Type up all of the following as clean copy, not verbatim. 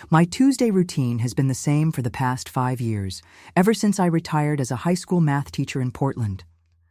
My Tuesday routine has been the same for the past 5 years, ever since I retired as a high school math teacher in Portland.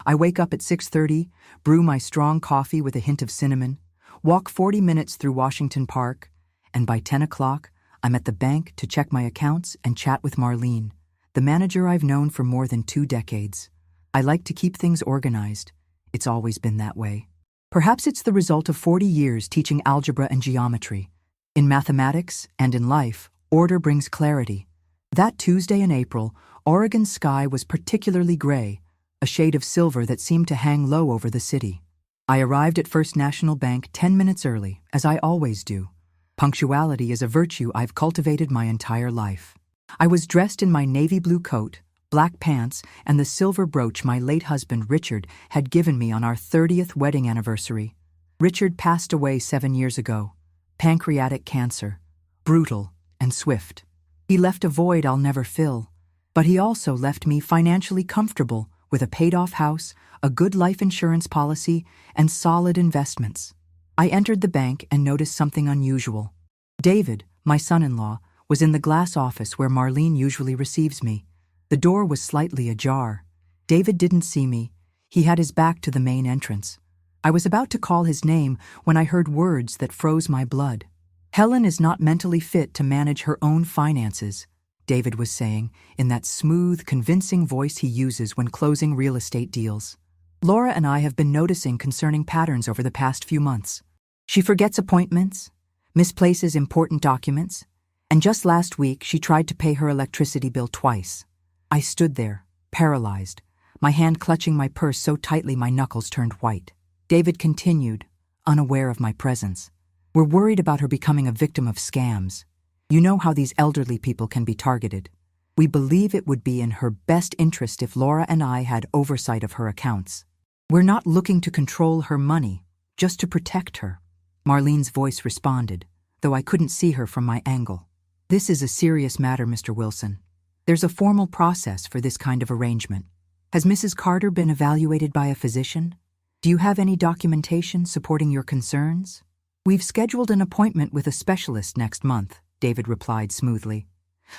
I wake up at 6:30, brew my strong coffee with a hint of cinnamon, walk 40 minutes through Washington Park, and by 10 o'clock, I'm at the bank to check my accounts and chat with Marlene, the manager I've known for more than 2 decades. I like to keep things organized. It's always been that way. Perhaps it's the result of 40 years teaching algebra and geometry. In mathematics and in life, order brings clarity. That Tuesday in April, Oregon's sky was particularly gray, a shade of silver that seemed to hang low over the city. I arrived at First National Bank 10 minutes early, as I always do. Punctuality is a virtue I've cultivated my entire life. I was dressed in my navy blue coat, black pants, and the silver brooch my late husband Richard had given me on our 30th wedding anniversary. Richard passed away 7 years ago. Pancreatic cancer. Brutal and swift. He left a void I'll never fill, but he also left me financially comfortable with a paid-off house, a good life insurance policy, and solid investments. I entered the bank and noticed something unusual. David, my son-in-law, was in the glass office where Marlene usually receives me. The door was slightly ajar. David didn't see me. He had his back to the main entrance. I was about to call his name when I heard words that froze my blood. "Helen is not mentally fit to manage her own finances," David was saying, in that smooth, convincing voice he uses when closing real estate deals. "Laura and I have been noticing concerning patterns over the past few months. She forgets appointments, misplaces important documents, and just last week she tried to pay her electricity bill twice." I stood there, paralyzed, my hand clutching my purse so tightly my knuckles turned white. David continued, unaware of my presence. "We're worried about her becoming a victim of scams. You know how these elderly people can be targeted. We believe it would be in her best interest if Laura and I had oversight of her accounts. We're not looking to control her money, just to protect her." Marlene's voice responded, though I couldn't see her from my angle. "This is a serious matter, Mr. Wilson. There's a formal process for this kind of arrangement. Has Mrs. Carter been evaluated by a physician? Do you have any documentation supporting your concerns?" "We've scheduled an appointment with a specialist next month," David replied smoothly.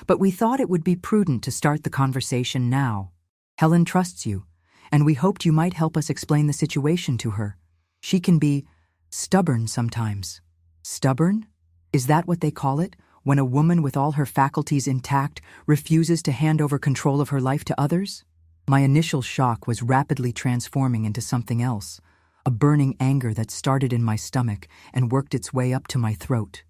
"But we thought it would be prudent to start the conversation now. Helen trusts you, and we hoped you might help us explain the situation to her. She can be stubborn sometimes." "Stubborn? Is that what they call it, when a woman with all her faculties intact refuses to hand over control of her life to others?" My initial shock was rapidly transforming into something else, a burning anger that started in my stomach and worked its way up to my throat.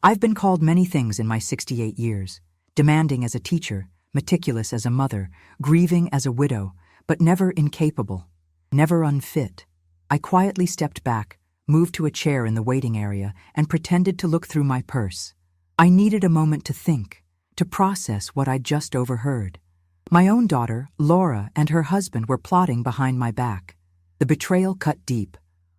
I've been called many things in my 68 years, demanding as a teacher, meticulous as a mother, grieving as a widow, but never incapable, never unfit. I quietly stepped back, moved to a chair in the waiting area, and pretended to look through my purse. I needed a moment to think, to process what I'd just overheard. My own daughter, Laura, and her husband were plotting behind my back. The betrayal cut deep,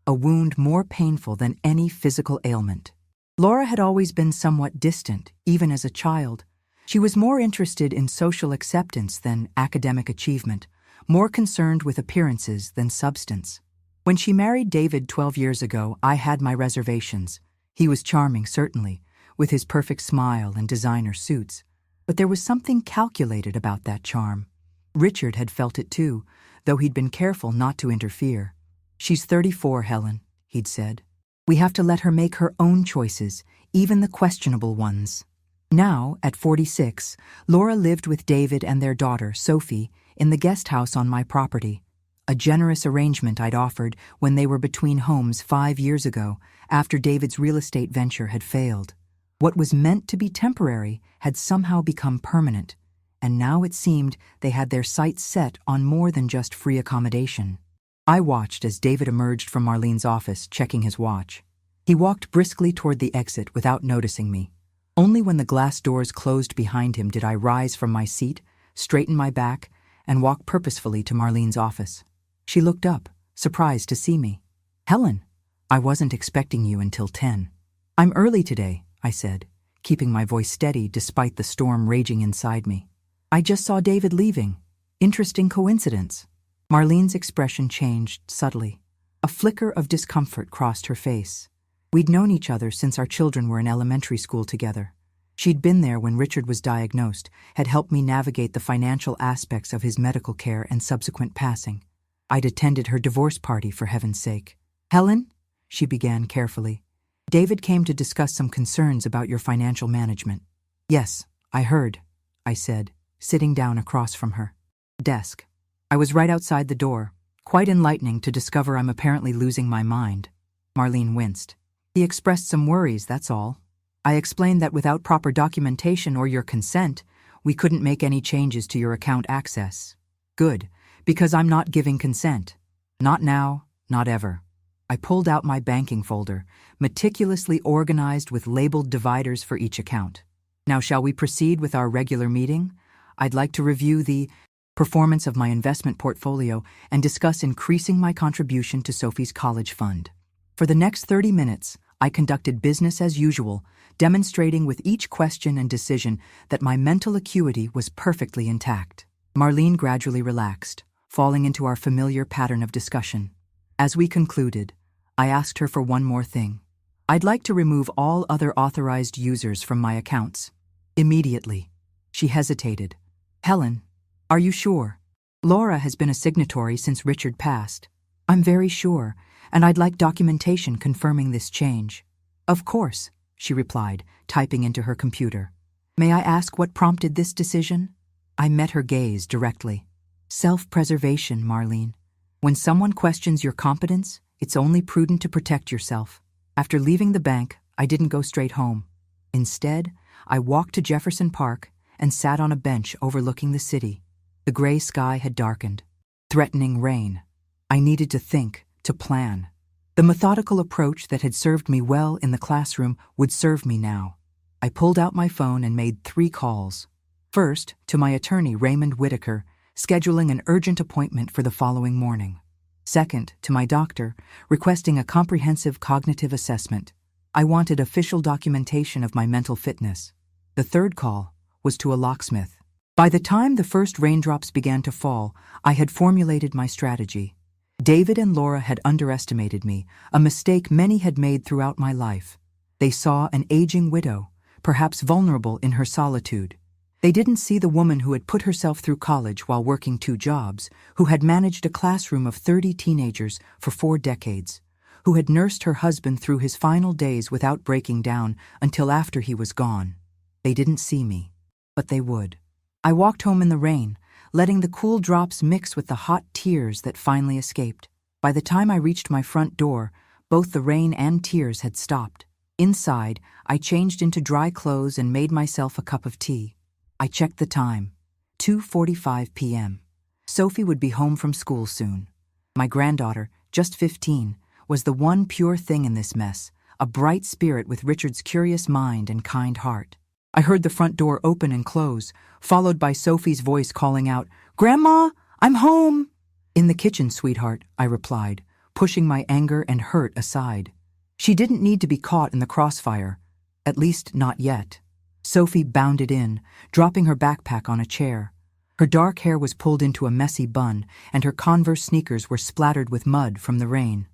a wound more painful than any physical ailment. Laura had always been somewhat distant, even as a child. She was more interested in social acceptance than academic achievement, more concerned with appearances than substance. When she married David 12 years ago, I had my reservations. He was charming, certainly, with his perfect smile and designer suits. But there was something calculated about that charm. Richard had felt it too, though he'd been careful not to interfere. "She's 34, Helen," he'd said. "We have to let her make her own choices, even the questionable ones." Now, at 46, Laura lived with David and their daughter, Sophie, in the guest house on my property, a generous arrangement I'd offered when they were between homes 5 years ago, after David's real estate venture had failed. What was meant to be temporary had somehow become permanent, and now it seemed they had their sights set on more than just free accommodation. I watched as David emerged from Marlene's office, checking his watch. He walked briskly toward the exit without noticing me. Only when the glass doors closed behind him did I rise from my seat, straighten my back, and walk purposefully to Marlene's office. She looked up, surprised to see me. "Helen, I wasn't expecting you until 10. "I'm early today," I said, keeping my voice steady despite the storm raging inside me. "I just saw David leaving. Interesting coincidence." Marlene's expression changed subtly. A flicker of discomfort crossed her face. We'd known each other since our children were in elementary school together. She'd been there when Richard was diagnosed, had helped me navigate the financial aspects of his medical care and subsequent passing. I'd attended her divorce party, for heaven's sake. "Helen," she began carefully, "David came to discuss some concerns about your financial management." "Yes, I heard," I said, sitting down across from her desk. I was right outside the door. Quite enlightening to discover I'm apparently losing my mind. Marlene winced. "He expressed some worries, that's all. I explained that without proper documentation or your consent, we couldn't make any changes to your account access." "Good, because I'm not giving consent. Not now, not ever." I pulled out my banking folder, meticulously organized with labeled dividers for each account. "Now shall we proceed with our regular meeting? I'd like to review the performance of my investment portfolio and discuss increasing my contribution to Sophie's college fund." For the next 30 minutes, I conducted business as usual, demonstrating with each question and decision that my mental acuity was perfectly intact. Marlene gradually relaxed, falling into our familiar pattern of discussion. As we concluded, I asked her for one more thing. "I'd like to remove all other authorized users from my accounts. Immediately." She hesitated. "Helen, are you sure? Laura has been a signatory since Richard passed." "I'm very sure, and I'd like documentation confirming this change." "Of course," she replied, typing into her computer. "May I ask what prompted this decision?" I met her gaze directly. "Self-preservation, Marlene. When someone questions your competence, it's only prudent to protect yourself. After leaving the bank, I didn't go straight home. Instead, I walked to Jefferson Park and sat on a bench overlooking the city. The gray sky had darkened, threatening rain. I needed to think, to plan. The methodical approach that had served me well in the classroom would serve me now. I pulled out my phone and made 3 calls. First, to my attorney, Raymond Whitaker, scheduling an urgent appointment for the following morning. Second, to my doctor, requesting a comprehensive cognitive assessment. I wanted official documentation of my mental fitness. The third call was to a locksmith. By the time the first raindrops began to fall, I had formulated my strategy. David and Laura had underestimated me, a mistake many had made throughout my life. They saw an aging widow, perhaps vulnerable in her solitude. They didn't see the woman who had put herself through college while working 2 jobs, who had managed a classroom of 30 teenagers for 4 decades, who had nursed her husband through his final days without breaking down until after he was gone. They didn't see me, but they would. I walked home in the rain, letting the cool drops mix with the hot tears that finally escaped. By the time I reached my front door, both the rain and tears had stopped. Inside, I changed into dry clothes and made myself a cup of tea. I checked the time. 2:45 p.m. Sophie would be home from school soon. My granddaughter, just 15, was the one pure thing in this mess, a bright spirit with Richard's curious mind and kind heart. I heard the front door open and close, followed by Sophie's voice calling out, "Grandma, I'm home!" "In the kitchen, sweetheart," I replied, pushing my anger and hurt aside. She didn't need to be caught in the crossfire, at least not yet. Sophie bounded in, dropping her backpack on a chair. Her dark hair was pulled into a messy bun, and her Converse sneakers were splattered with mud from the rain.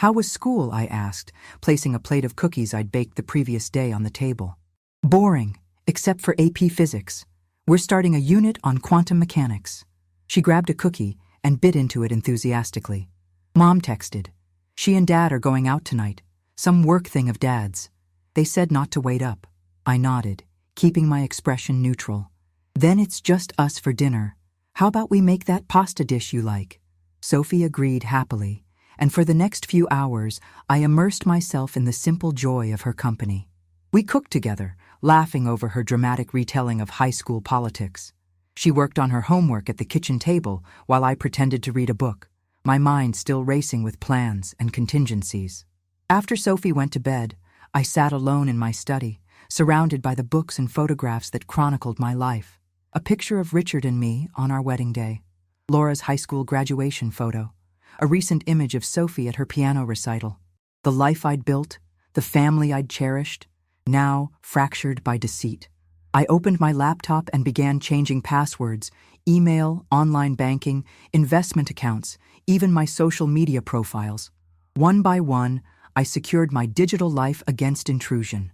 "How was school?" I asked, placing a plate of cookies I'd baked the previous day on the table. "Boring, except for AP Physics. We're starting a unit on quantum mechanics." She grabbed a cookie and bit into it enthusiastically. Mom texted. "She and Dad are going out tonight. Some work thing of Dad's. They said not to wait up." I nodded, keeping my expression neutral. "Then it's just us for dinner. How about we make that pasta dish you like?" Sophie agreed happily, and for the next few hours, I immersed myself in the simple joy of her company. We cooked together, laughing over her dramatic retelling of high school politics. She worked on her homework at the kitchen table while I pretended to read a book, my mind still racing with plans and contingencies. After Sophie went to bed, I sat alone in my study, surrounded by the books and photographs that chronicled my life. A picture of Richard and me on our wedding day, Laura's high school graduation photo, a recent image of Sophie at her piano recital. The life I'd built, the family I'd cherished, now fractured by deceit. I opened my laptop and began changing passwords, email, online banking, investment accounts, even my social media profiles. One by one, I secured my digital life against intrusion.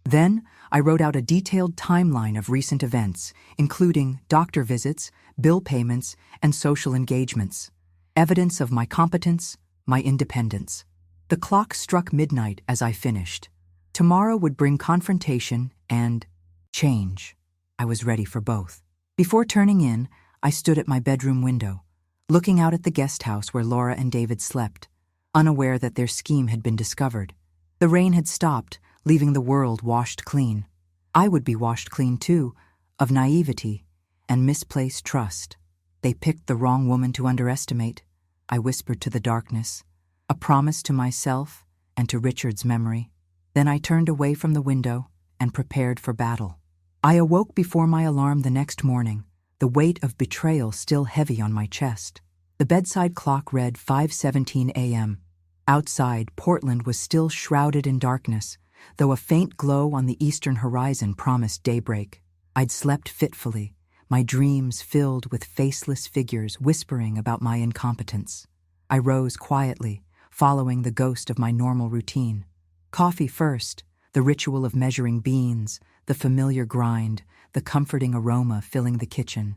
Then, I wrote out a detailed timeline of recent events, including doctor visits, bill payments, and social engagements. Evidence of my competence, my independence. The clock struck midnight as I finished. Tomorrow would bring confrontation and change. I was ready for both. Before turning in, I stood at my bedroom window, looking out at the guest house where Laura and David slept, unaware that their scheme had been discovered. The rain had stopped, leaving the world washed clean. I would be washed clean too, of naivety and misplaced trust. They picked the wrong woman to underestimate, I whispered to the darkness, a promise to myself and to Richard's memory. Then I turned away from the window and prepared for battle. I awoke before my alarm the next morning, the weight of betrayal still heavy on my chest. The bedside clock read 5:17 a.m. Outside, Portland was still shrouded in darkness, though a faint glow on the eastern horizon promised daybreak. I'd slept fitfully, my dreams filled with faceless figures whispering about my incompetence. I rose quietly, following the ghost of my normal routine. Coffee first, the ritual of measuring beans, the familiar grind, the comforting aroma filling the kitchen.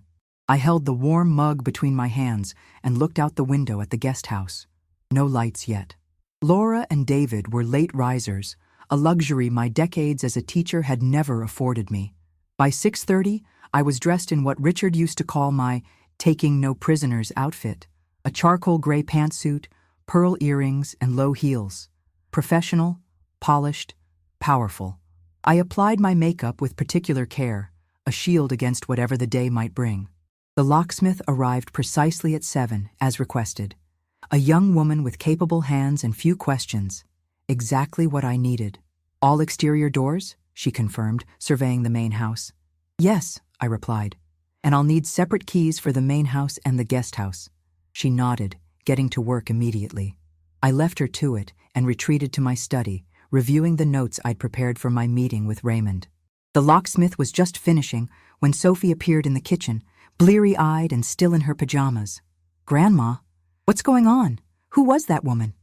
I held the warm mug between my hands and looked out the window at the guest house. No lights yet. Laura and David were late risers, a luxury my decades as a teacher had never afforded me. By 6:30, I was dressed in what Richard used to call my taking no prisoners outfit, a charcoal gray pantsuit, pearl earrings, and low heels. Professional, polished, powerful. I applied my makeup with particular care, a shield against whatever the day might bring. The locksmith arrived precisely at 7, as requested. A young woman with capable hands and few questions. Exactly what I needed. All exterior doors? She confirmed, surveying the main house. Yes, I replied. And I'll need separate keys for the main house and the guest house. She nodded, getting to work immediately. I left her to it and retreated to my study, reviewing the notes I'd prepared for my meeting with Raymond. The locksmith was just finishing when Sophie appeared in the kitchen, bleary-eyed and still in her pajamas. "Grandma, what's going on? Who was that woman?"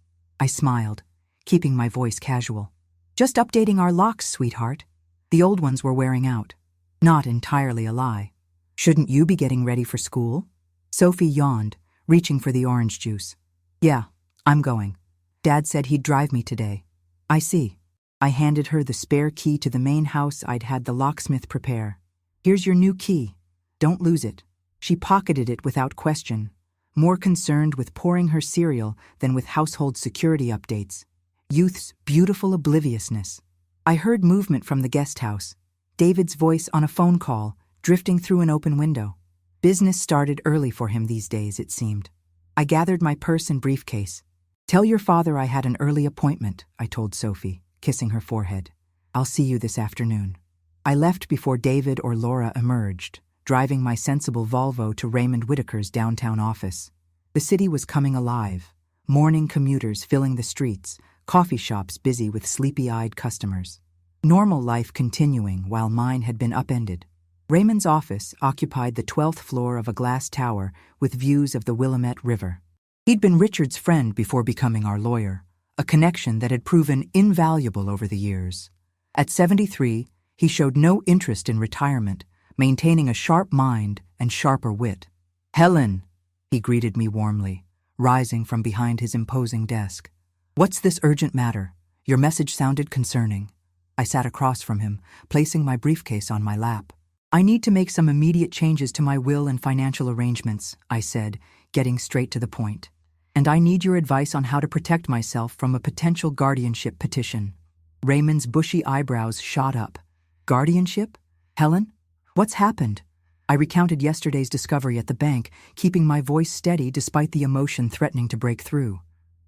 I smiled, keeping my voice casual. "Just updating our locks, sweetheart. The old ones were wearing out." Not entirely a lie. "Shouldn't you be getting ready for school?" Sophie yawned, reaching for the orange juice. "Yeah, I'm going. Dad said he'd drive me today." "I see." I handed her the spare key to the main house I'd had the locksmith prepare. "Here's your new key. Don't lose it." She pocketed it without question, more concerned with pouring her cereal than with household security updates. Youth's beautiful obliviousness. I heard movement from the guest house, David's voice on a phone call, drifting through an open window. Business started early for him these days, it seemed. I gathered my purse and briefcase. "Tell your father I had an early appointment," I told Sophie, kissing her forehead. "I'll see you this afternoon." I left before David or Laura emerged, driving my sensible Volvo to Raymond Whitaker's downtown office. The city was coming alive, morning commuters filling the streets, coffee shops busy with sleepy-eyed customers. Normal life continuing while mine had been upended. Raymond's office occupied the 12th floor of a glass tower with views of the Willamette River. He'd been Richard's friend before becoming our lawyer, a connection that had proven invaluable over the years. At 73, he showed no interest in retirement, maintaining a sharp mind and sharper wit. "Helen," he greeted me warmly, rising from behind his imposing desk. "What's this urgent matter? Your message sounded concerning." I sat across from him, placing my briefcase on my lap. "I need to make some immediate changes to my will and financial arrangements," I said, getting straight to the point. "And I need your advice on how to protect myself from a potential guardianship petition." Raymond's bushy eyebrows shot up. "Guardianship? Helen? What's happened?" I recounted yesterday's discovery at the bank, keeping my voice steady despite the emotion threatening to break through.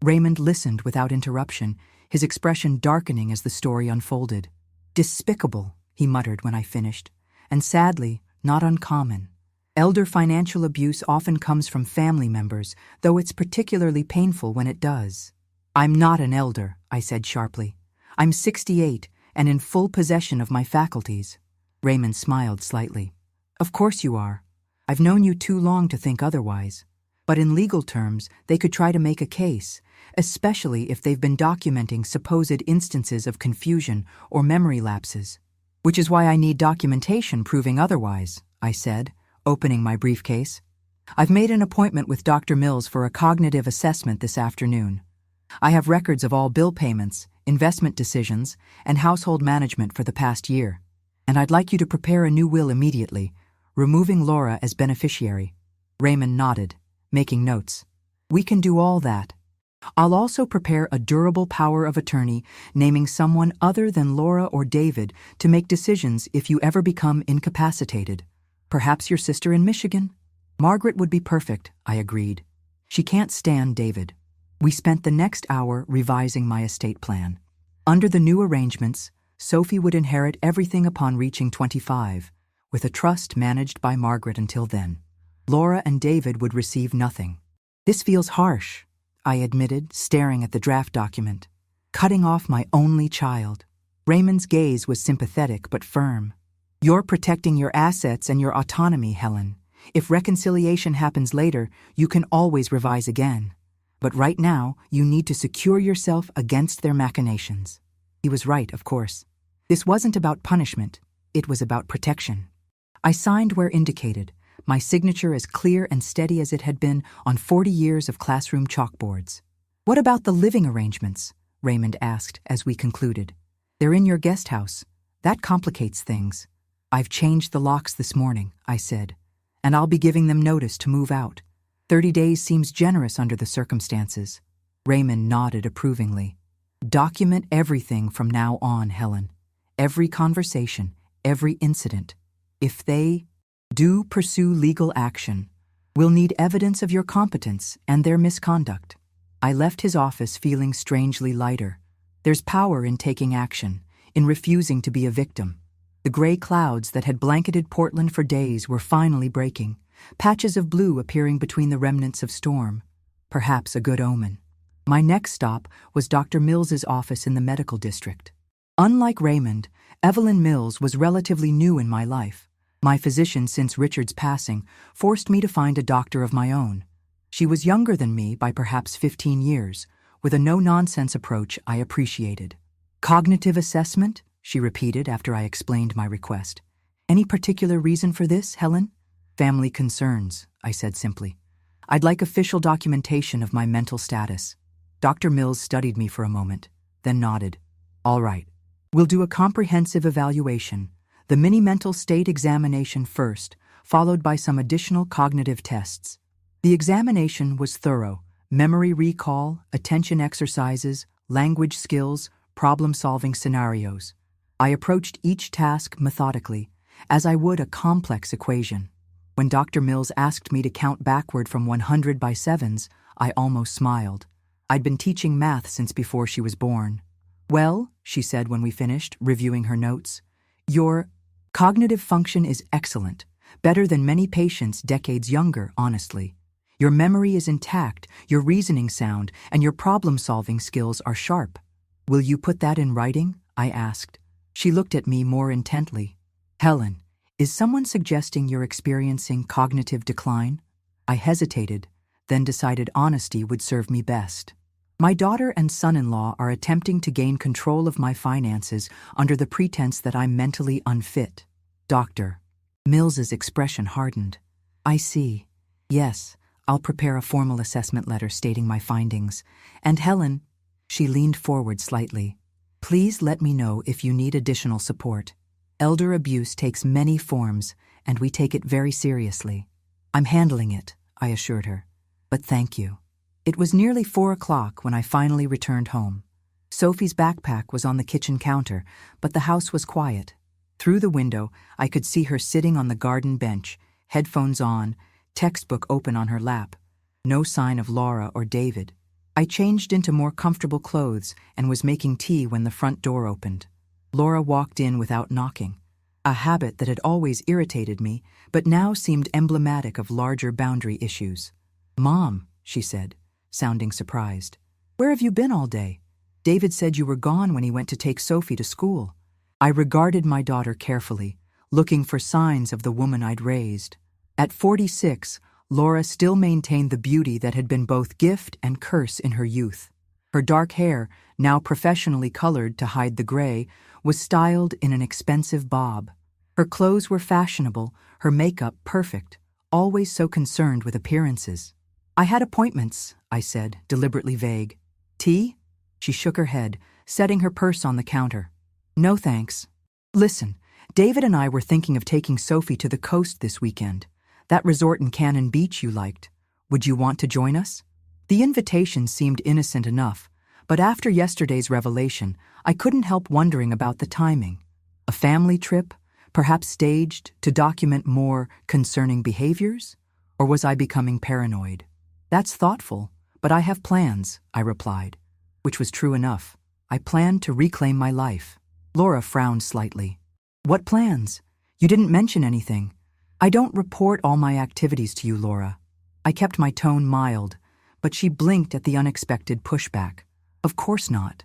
Raymond listened without interruption, his expression darkening as the story unfolded. "Despicable," he muttered when I finished, "and sadly, not uncommon. Elder financial abuse often comes from family members, though it's particularly painful when it does." "I'm not an elder," I said sharply. "I'm 68 and in full possession of my faculties." Raymond smiled slightly. "Of course you are. I've known you too long to think otherwise. But in legal terms, they could try to make a case, especially if they've been documenting supposed instances of confusion or memory lapses. Which is why I need documentation proving otherwise, I said, opening my briefcase. I've made an appointment with Dr. Mills for a cognitive assessment this afternoon. I have records of all bill payments, investment decisions, and household management for the past year. And I'd like you to prepare a new will immediately, removing Laura as beneficiary. Raymond nodded, making notes. We can do all that. I'll also prepare a durable power of attorney naming someone other than Laura or David to make decisions if you ever become incapacitated. Perhaps your sister in Michigan? Margaret would be perfect, I agreed. She can't stand David. We spent the next hour revising my estate plan. Under the new arrangements, Sophie would inherit everything upon reaching 25, with a trust managed by Margaret until then. Laura and David would receive nothing. This feels harsh, I admitted, staring at the draft document. Cutting off my only child. Raymond's gaze was sympathetic but firm. You're protecting your assets and your autonomy, Helen. If reconciliation happens later, you can always revise again. But right now, you need to secure yourself against their machinations. He was right, of course. This wasn't about punishment. It was about protection. I signed where indicated, my signature as clear and steady as it had been on 40 years of classroom chalkboards. What about the living arrangements? Raymond asked as we concluded. They're in your guest house. That complicates things. I've changed the locks this morning, I said, and I'll be giving them notice to move out. 30 days seems generous under the circumstances. Raymond nodded approvingly. Document everything from now on, Helen. Every conversation, every incident. If they do pursue legal action, we'll need evidence of your competence and their misconduct. I left his office feeling strangely lighter. There's power in taking action, in refusing to be a victim. The gray clouds that had blanketed Portland for days were finally breaking, patches of blue appearing between the remnants of storm. Perhaps a good omen. My next stop was Dr. Mills's office in the medical district. Unlike Raymond, Evelyn Mills was relatively new in my life. My physician since Richard's passing forced me to find a doctor of my own. She was younger than me by perhaps 15 years, with a no-nonsense approach I appreciated. Cognitive assessment? She repeated after I explained my request. Any particular reason for this, Helen? Family concerns, I said simply. I'd like official documentation of my mental status. Dr. Mills studied me for a moment, then nodded. All right. We'll do a comprehensive evaluation. The mini-mental state examination first, followed by some additional cognitive tests. The examination was thorough. Memory recall, attention exercises, language skills, problem-solving scenarios. I approached each task methodically, as I would a complex equation. When Dr. Mills asked me to count backward from 100 by sevens, I almost smiled. I'd been teaching math since before she was born. Well, she said when we finished, reviewing her notes, your cognitive function is excellent, better than many patients decades younger, honestly. Your memory is intact, your reasoning sound, and your problem-solving skills are sharp. Will you put that in writing? I asked. She looked at me more intently. Helen, is someone suggesting you're experiencing cognitive decline? I hesitated, then decided honesty would serve me best. My daughter and son-in-law are attempting to gain control of my finances under the pretense that I'm mentally unfit. Dr. Mills's expression hardened. I see. Yes, I'll prepare a formal assessment letter stating my findings. And Helen, she leaned forward slightly. Please let me know if you need additional support. Elder abuse takes many forms, and we take it very seriously. I'm handling it, I assured her. But thank you. It was nearly 4 o'clock when I finally returned home. Sophie's backpack was on the kitchen counter, but the house was quiet. Through the window, I could see her sitting on the garden bench, headphones on, textbook open on her lap. No sign of Laura or David. I changed into more comfortable clothes and was making tea when the front door opened. Laura walked in without knocking, a habit that had always irritated me, but now seemed emblematic of larger boundary issues. Mom, she said, sounding surprised. Where have you been all day? David said you were gone when he went to take Sophie to school. I regarded my daughter carefully, looking for signs of the woman I'd raised. At 46, Laura still maintained the beauty that had been both gift and curse in her youth. Her dark hair, now professionally colored to hide the gray, was styled in an expensive bob. Her clothes were fashionable, her makeup perfect, always so concerned with appearances. "I had appointments," I said, deliberately vague. "Tea?" She shook her head, setting her purse on the counter. "No thanks. Listen, David and I were thinking of taking Sophie to the coast this weekend. That resort in Cannon Beach you liked. Would you want to join us?" The invitation seemed innocent enough, but after yesterday's revelation, I couldn't help wondering about the timing. A family trip, perhaps staged to document more concerning behaviors? Or was I becoming paranoid? "That's thoughtful, but I have plans," I replied, which was true enough. I planned to reclaim my life. Laura frowned slightly. "What plans? You didn't mention anything." "I don't report all my activities to you, Laura." I kept my tone mild, but she blinked at the unexpected pushback. "Of course not.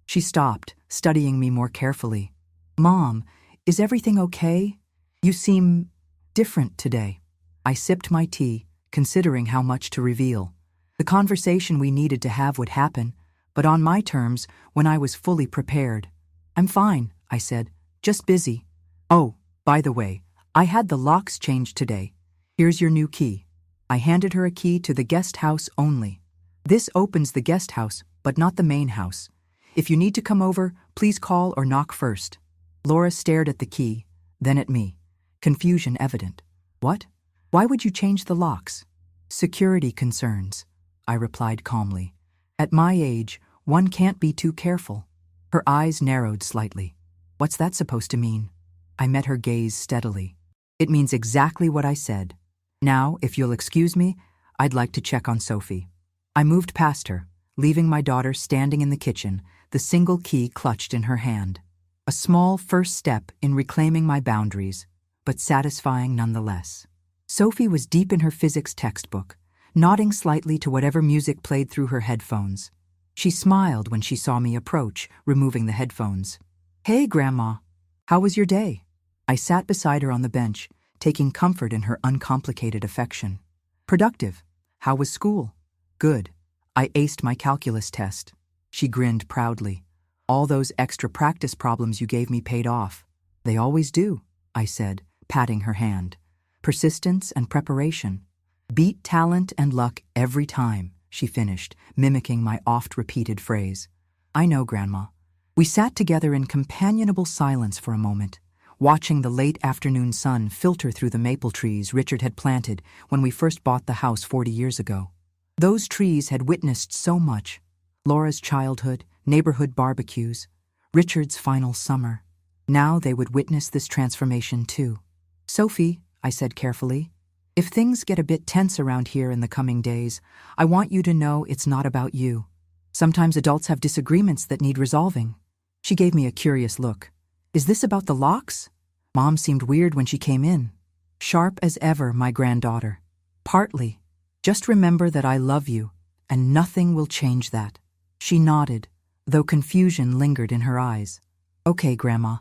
She stopped, studying me more carefully. "Mom, is everything okay? You seem different today." I sipped my tea, considering how much to reveal. The conversation we needed to have would happen, but on my terms, when I was fully prepared. "I'm fine," I said, "just busy. Oh, by the way, I had the locks changed today. Here's your new key." I handed her a key to the guest house only. "This opens the guest house, but not the main house. If you need to come over, please call or knock first." Laura stared at the key, then at me, confusion evident. "What? Why would you change the locks?" "Security concerns," I replied calmly. "At my age, one can't be too careful." Her eyes narrowed slightly. "What's that supposed to mean?" I met her gaze steadily. "It means exactly what I said. Now, if you'll excuse me, I'd like to check on Sophie." I moved past her, leaving my daughter standing in the kitchen, the single key clutched in her hand. A small first step in reclaiming my boundaries, but satisfying nonetheless. Sophie was deep in her physics textbook, nodding slightly to whatever music played through her headphones. She smiled when she saw me approach, removing the headphones. "Hey, Grandma. How was your day?" I sat beside her on the bench, taking comfort in her uncomplicated affection. "Productive. How was school?" "Good. I aced my calculus test." She grinned proudly. "All those extra practice problems you gave me paid off." "They always do," I said, patting her hand. "Persistence and preparation. Beat talent and luck every time," she finished, mimicking my oft-repeated phrase. "I know, Grandma." We sat together in companionable silence for a moment, watching the late afternoon sun filter through the maple trees Richard had planted when we first bought the house 40 years ago. Those trees had witnessed so much: Laura's childhood, neighborhood barbecues, Richard's final summer. Now they would witness this transformation too. "Sophie," I said carefully, "if things get a bit tense around here in the coming days, I want you to know it's not about you. Sometimes adults have disagreements that need resolving." She gave me a curious look. "Is this about the locks?" Mom seemed weird when she came in. "Sharp as ever, my granddaughter." "Partly. Just remember that I love you, and nothing will change that." She nodded, though confusion lingered in her eyes. "Okay, Grandma.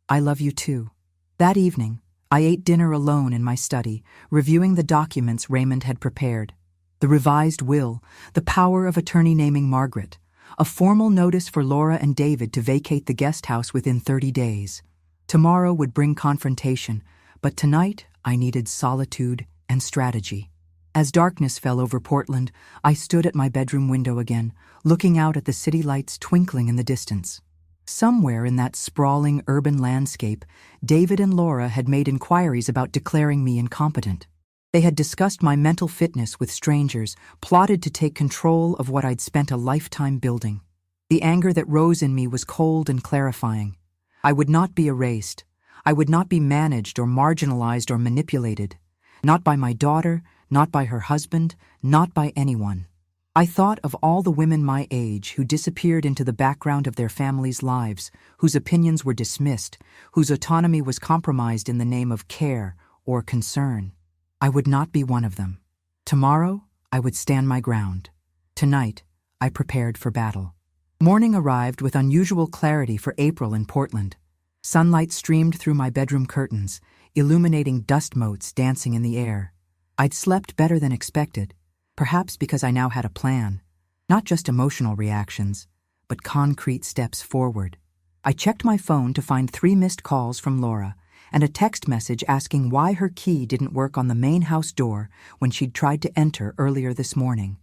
I love you too." That evening, I ate dinner alone in my study, reviewing the documents Raymond had prepared. The revised will, the power of attorney naming Margaret, a formal notice for Laura and David to vacate the guest house within 30 days. Tomorrow would bring confrontation, but tonight I needed solitude and strategy. As darkness fell over Portland, I stood at my bedroom window again, looking out at the city lights twinkling in the distance. Somewhere in that sprawling urban landscape, David and Laura had made inquiries about declaring me incompetent. They had discussed my mental fitness with strangers, plotted to take control of what I'd spent a lifetime building. The anger that rose in me was cold and clarifying. I would not be erased. I would not be managed or marginalized or manipulated. Not by my daughter, not by her husband, not by anyone. I thought of all the women my age who disappeared into the background of their families' lives, whose opinions were dismissed, whose autonomy was compromised in the name of care or concern. I would not be one of them. Tomorrow, I would stand my ground. Tonight, I prepared for battle. Morning arrived with unusual clarity for April in Portland. Sunlight streamed through my bedroom curtains, illuminating dust motes dancing in the air. I'd slept better than expected, perhaps because I now had a plan, not just emotional reactions, but concrete steps forward. I checked my phone to find 3 missed calls from Laura and a text message asking why her key didn't work on the main house door when she'd tried to enter earlier this morning.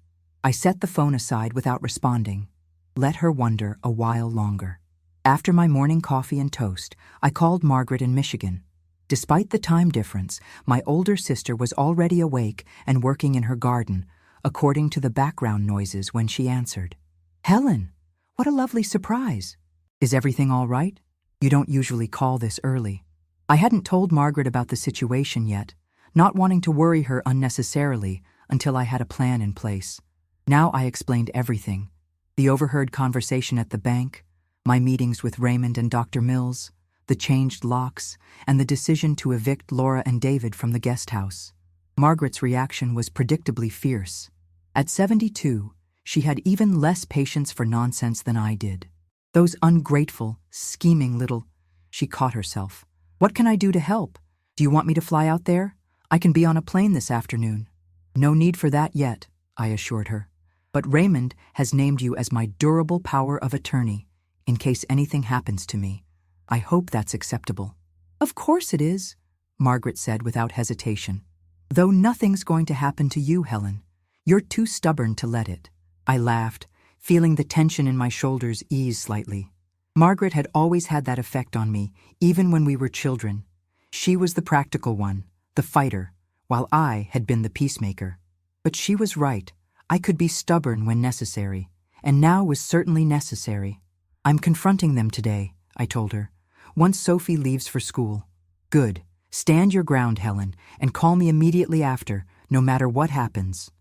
I set the phone aside without responding. Let her wonder a while longer. After my morning coffee and toast, I called Margaret in Michigan. Despite the time difference, my older sister was already awake and working in her garden, according to the background noises when she answered. "Helen, what a lovely surprise. Is everything all right? You don't usually call this early." I hadn't told Margaret about the situation yet, not wanting to worry her unnecessarily until I had a plan in place. Now I explained everything. The overheard conversation at the bank, my meetings with Raymond and Dr. Mills, the changed locks, and the decision to evict Laura and David from the guest house. Margaret's reaction was predictably fierce. At 72, she had even less patience for nonsense than I did. Those ungrateful, scheming little... She caught herself. "What can I do to help? Do you want me to fly out there? I can be on a plane this afternoon." "No need for that yet," I assured her. "But Raymond has named you as my durable power of attorney, in case anything happens to me. I hope that's acceptable." "Of course it is," Margaret said without hesitation. "Though nothing's going to happen to you, Helen. You're too stubborn to let it." I laughed, feeling the tension in my shoulders ease slightly. Margaret had always had that effect on me, even when we were children. She was the practical one, the fighter, while I had been the peacemaker. But she was right. I could be stubborn when necessary, and now was certainly necessary. "I'm confronting them today," I told her, "once Sophie leaves for school." "Good. Stand your ground, Helen, and call me immediately after, no matter what happens."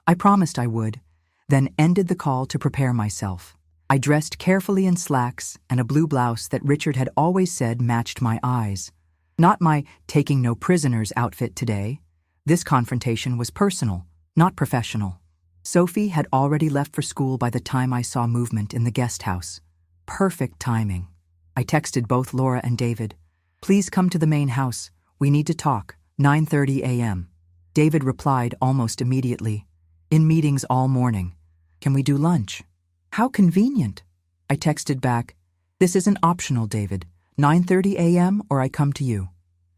I promised I would, then ended the call to prepare myself. I dressed carefully in slacks and a blue blouse that Richard had always said matched my eyes. Not my taking no prisoners outfit today. This confrontation was personal, not professional. Sophie had already left for school by the time I saw movement in the guest house. Perfect timing. I texted both Laura and David. "Please come to the main house. We need to talk. 9:30 a.m. David replied almost immediately. "In meetings all morning. Can we do lunch?" "How convenient." I texted back, "This isn't optional, David. 9:30 a.m. or I come to you."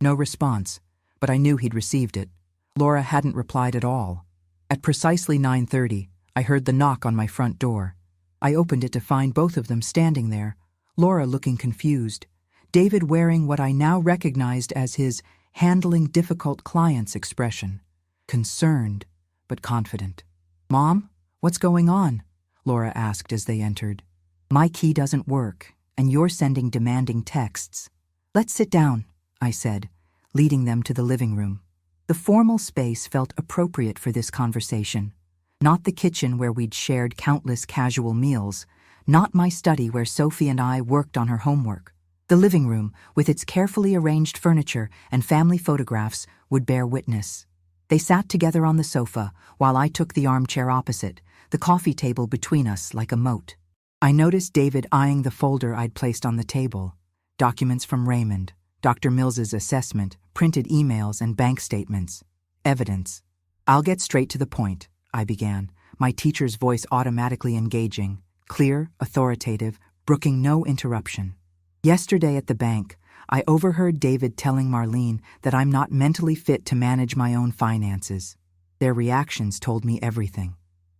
No response, but I knew he'd received it. Laura hadn't replied at all. At precisely 9:30, I heard the knock on my front door. I opened it to find both of them standing there, Laura looking confused, David wearing what I now recognized as his handling difficult clients expression. Concerned, but confident. "Mom, what's going on?" Laura asked as they entered. "My key doesn't work, and you're sending demanding texts." "Let's sit down," I said, leading them to the living room. The formal space felt appropriate for this conversation. Not the kitchen where we'd shared countless casual meals, not my study where Sophie and I worked on her homework. The living room, with its carefully arranged furniture and family photographs, would bear witness. They sat together on the sofa, while I took the armchair opposite, the coffee table between us like a moat. I noticed David eyeing the folder I'd placed on the table. Documents from Raymond, Dr. Mills's assessment, printed emails and bank statements. Evidence. "I'll get straight to the point," I began, my teacher's voice automatically engaging, clear, authoritative, brooking no interruption. "Yesterday at the bank, I overheard David telling Marlene that I'm not mentally fit to manage my own finances. Their reactions told me everything."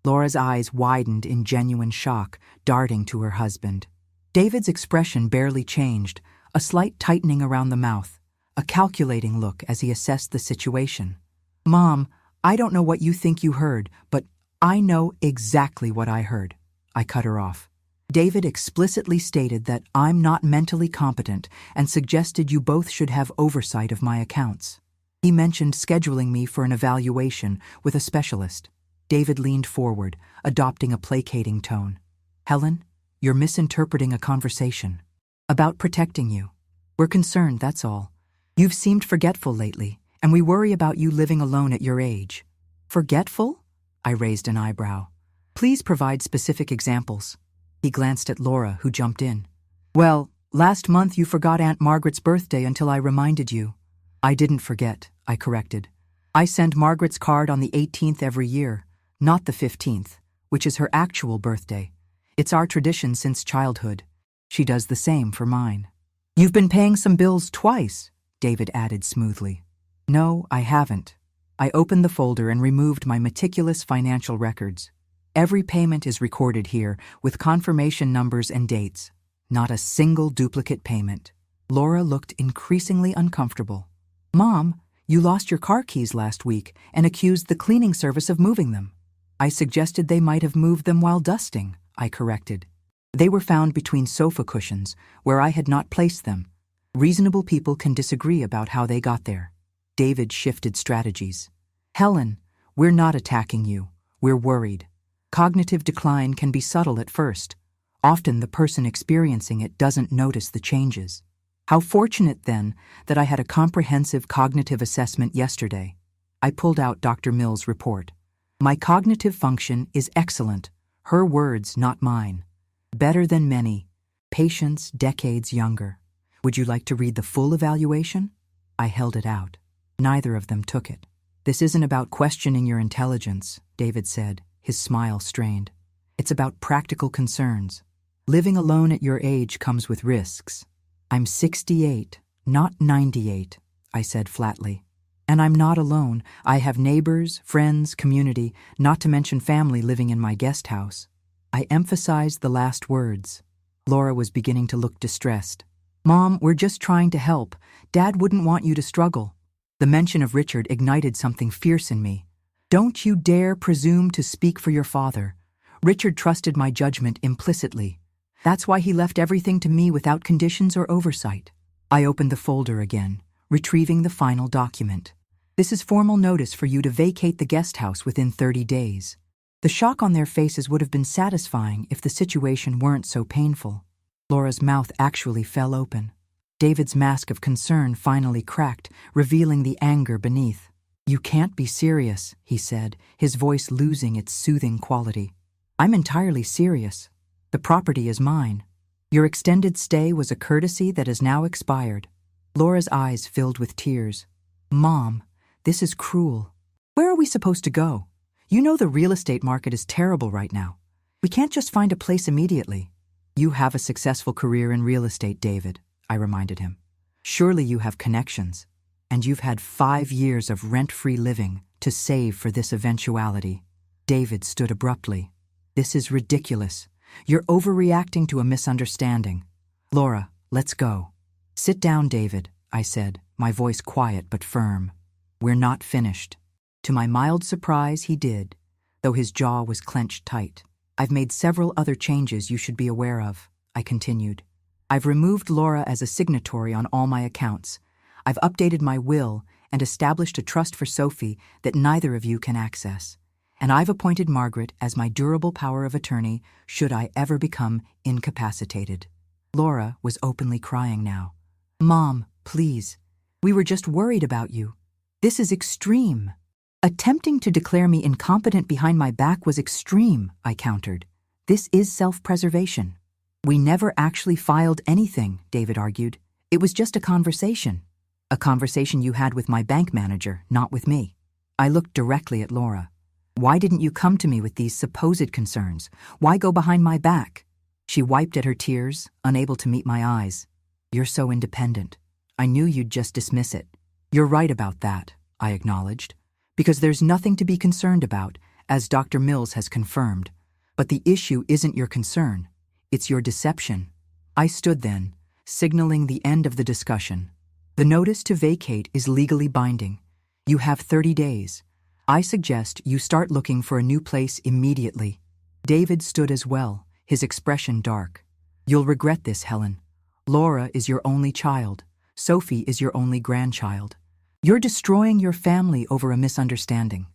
Laura's eyes widened in genuine shock, darting to her husband. David's expression barely changed, a slight tightening around the mouth, a calculating look as he assessed the situation. "Mom, I don't know what you think you heard, but I know exactly what I heard." I cut her off. "David explicitly stated that I'm not mentally competent and suggested you both should have oversight of my accounts. He mentioned scheduling me for an evaluation with a specialist." David leaned forward, adopting a placating tone. "Helen, you're misinterpreting a conversation. About protecting you. We're concerned, that's all. You've seemed forgetful lately, and we worry about you living alone at your age." "Forgetful?" I raised an eyebrow. "Please provide specific examples." He glanced at Laura, who jumped in. "Well, last month you forgot Aunt Margaret's birthday until I reminded you." "I didn't forget," I corrected. I send Margaret's card on the 18th every year, not the 15th, which is her actual birthday. It's our tradition since childhood. She does the same for mine. You've been paying some bills twice, David added smoothly. No, I haven't. I opened the folder and removed my meticulous financial records. Every payment is recorded here with confirmation numbers and dates. Not a single duplicate payment. Laura looked increasingly uncomfortable. Mom, you lost your car keys last week and accused the cleaning service of moving them. I suggested they might have moved them while dusting, I corrected. They were found between sofa cushions, where I had not placed them. Reasonable people can disagree about how they got there. David shifted strategies. Helen, we're not attacking you. We're worried. Cognitive decline can be subtle at first. Often the person experiencing it doesn't notice the changes. How fortunate, then, that I had a comprehensive cognitive assessment yesterday. I pulled out Dr. Mill's report. My cognitive function is excellent. Her words, not mine. Better than many. Patients decades younger. Would you like to read the full evaluation? I held it out. Neither of them took it. This isn't about questioning your intelligence, David said, his smile strained. It's about practical concerns. Living alone at your age comes with risks. I'm 68, not 98, I said flatly. And I'm not alone. I have neighbors, friends, community, not to mention family living in my guest house. I emphasized the last words. Laura was beginning to look distressed. Mom, we're just trying to help. Dad wouldn't want you to struggle. The mention of Richard ignited something fierce in me. Don't you dare presume to speak for your father. Richard trusted my judgment implicitly. That's why he left everything to me without conditions or oversight. I opened the folder again, retrieving the final document. This is formal notice for you to vacate the guest house within 30 days. The shock on their faces would have been satisfying if the situation weren't so painful. Laura's mouth actually fell open. David's mask of concern finally cracked, revealing the anger beneath. You can't be serious, he said, his voice losing its soothing quality. I'm entirely serious. The property is mine. Your extended stay was a courtesy that has now expired. Laura's eyes filled with tears. Mom, this is cruel. Where are we supposed to go? You know the real estate market is terrible right now. We can't just find a place immediately. You have a successful career in real estate, David, I reminded him. Surely you have connections, and you've had 5 years of rent-free living to save for this eventuality. David stood abruptly. This is ridiculous. You're overreacting to a misunderstanding. Laura, let's go. Sit down, David, I said, my voice quiet but firm. We're not finished. To my mild surprise, he did, though his jaw was clenched tight. I've made several other changes you should be aware of, I continued. I've removed Laura as a signatory on all my accounts. I've updated my will and established a trust for Sophie that neither of you can access. And I've appointed Margaret as my durable power of attorney should I ever become incapacitated. Laura was openly crying now. Mom, please. We were just worried about you. This is extreme. Attempting to declare me incompetent behind my back was extreme, I countered. This is self-preservation. We never actually filed anything, David argued. It was just a conversation. A conversation you had with my bank manager, not with me. I looked directly at Laura. Why didn't you come to me with these supposed concerns? Why go behind my back? She wiped at her tears, unable to meet my eyes. You're so independent. I knew you'd just dismiss it. You're right about that, I acknowledged. Because there's nothing to be concerned about, as Dr. Mills has confirmed. But the issue isn't your concern. It's your deception. I stood then, signaling the end of the discussion. The notice to vacate is legally binding. You have 30 days. I suggest you start looking for a new place immediately. David stood as well, his expression dark. You'll regret this, Helen. Laura is your only child. Sophie is your only grandchild. You're destroying your family over a misunderstanding.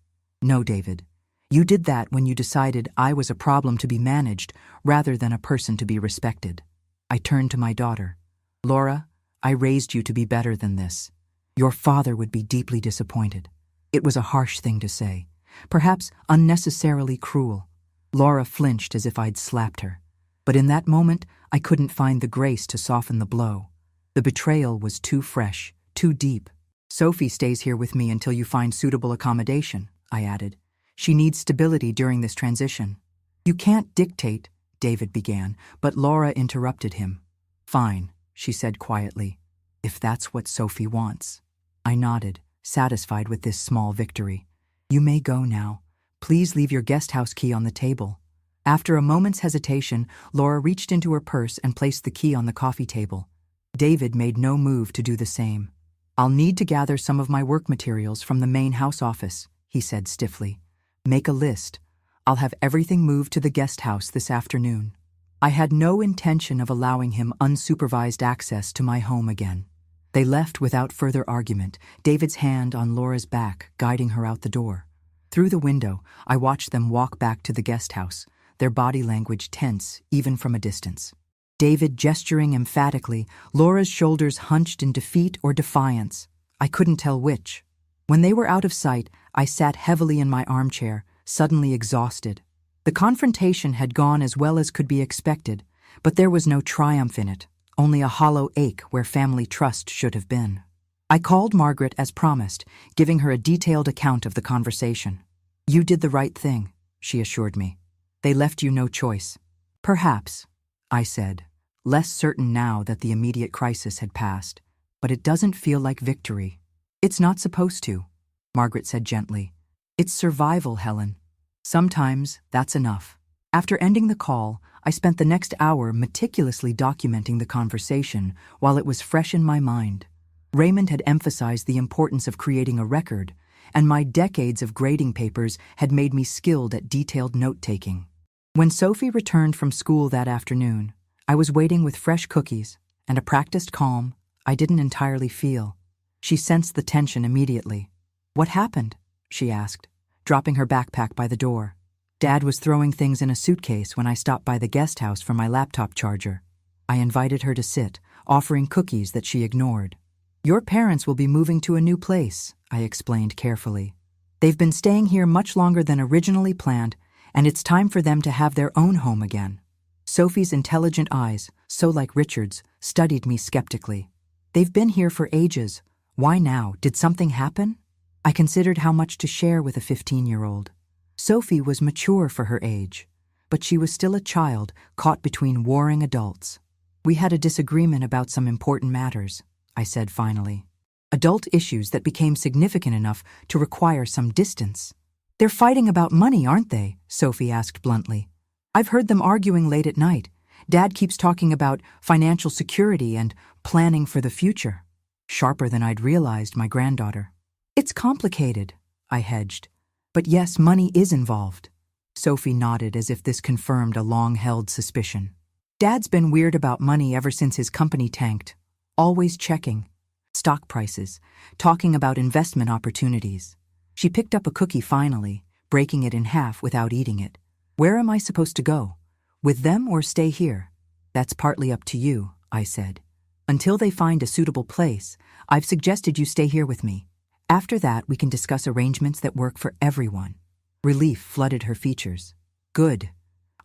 No, David. You did that when you decided I was a problem to be managed rather than a person to be respected. I turned to my daughter. Laura, I raised you to be better than this. Your father would be deeply disappointed. It was a harsh thing to say, perhaps unnecessarily cruel. Laura flinched as if I'd slapped her. But in that moment, I couldn't find the grace to soften the blow. The betrayal was too fresh, too deep. Sophie stays here with me until you find suitable accommodation, I added. She needs stability during this transition. You can't dictate, David began, but Laura interrupted him. Fine, she said quietly, if that's what Sophie wants. I nodded, satisfied with this small victory. You may go now. Please leave your guest house key on the table. After a moment's hesitation, Laura reached into her purse and placed the key on the coffee table. David made no move to do the same. I'll need to gather some of my work materials from the main house office, he said stiffly. Make a list. I'll have everything moved to the guest house this afternoon. I had no intention of allowing him unsupervised access to my home again. They left without further argument, David's hand on Laura's back, guiding her out the door. Through the window, I watched them walk back to the guest house, their body language tense even from a distance. David gesturing emphatically, Laura's shoulders hunched in defeat or defiance. I couldn't tell which. When they were out of sight, I sat heavily in my armchair, suddenly exhausted. The confrontation had gone as well as could be expected, but there was no triumph in it, only a hollow ache where family trust should have been. I called Margaret as promised, giving her a detailed account of the conversation. You did the right thing, she assured me. They left you no choice. Perhaps, I said, less certain now that the immediate crisis had passed. But it doesn't feel like victory. It's not supposed to, Margaret said gently. It's survival, Helen. Sometimes that's enough. After ending the call, I spent the next hour meticulously documenting the conversation while it was fresh in my mind. Raymond had emphasized the importance of creating a record, and my decades of grading papers had made me skilled at detailed note-taking. When Sophie returned from school that afternoon, I was waiting with fresh cookies and a practiced calm I didn't entirely feel. She sensed the tension immediately. What happened? She asked, dropping her backpack by the door. Dad was throwing things in a suitcase when I stopped by the guest house for my laptop charger. I invited her to sit, offering cookies that she ignored. Your parents will be moving to a new place, I explained carefully. They've been staying here much longer than originally planned, and it's time for them to have their own home again. Sophie's intelligent eyes, so like Richard's, studied me skeptically. They've been here for ages. Why now? Did something happen? I considered how much to share with a 15-year-old. Sophie was mature for her age, but she was still a child caught between warring adults. We had a disagreement about some important matters, I said finally. Adult issues that became significant enough to require some distance. They're fighting about money, aren't they? Sophie asked bluntly. I've heard them arguing late at night. Dad keeps talking about financial security and planning for the future. Sharper than I'd realized, my granddaughter. It's complicated, I hedged. But yes, money is involved. Sophie nodded as if this confirmed a long-held suspicion. Dad's been weird about money ever since his company tanked. Always checking. Stock prices. Talking about investment opportunities. She picked up a cookie finally, breaking it in half without eating it. Where am I supposed to go? With them or stay here? That's partly up to you, I said. Until they find a suitable place, I've suggested you stay here with me. After that, we can discuss arrangements that work for everyone. Relief flooded her features. Good.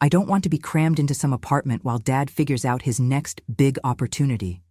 I don't want to be crammed into some apartment while Dad figures out his next big opportunity.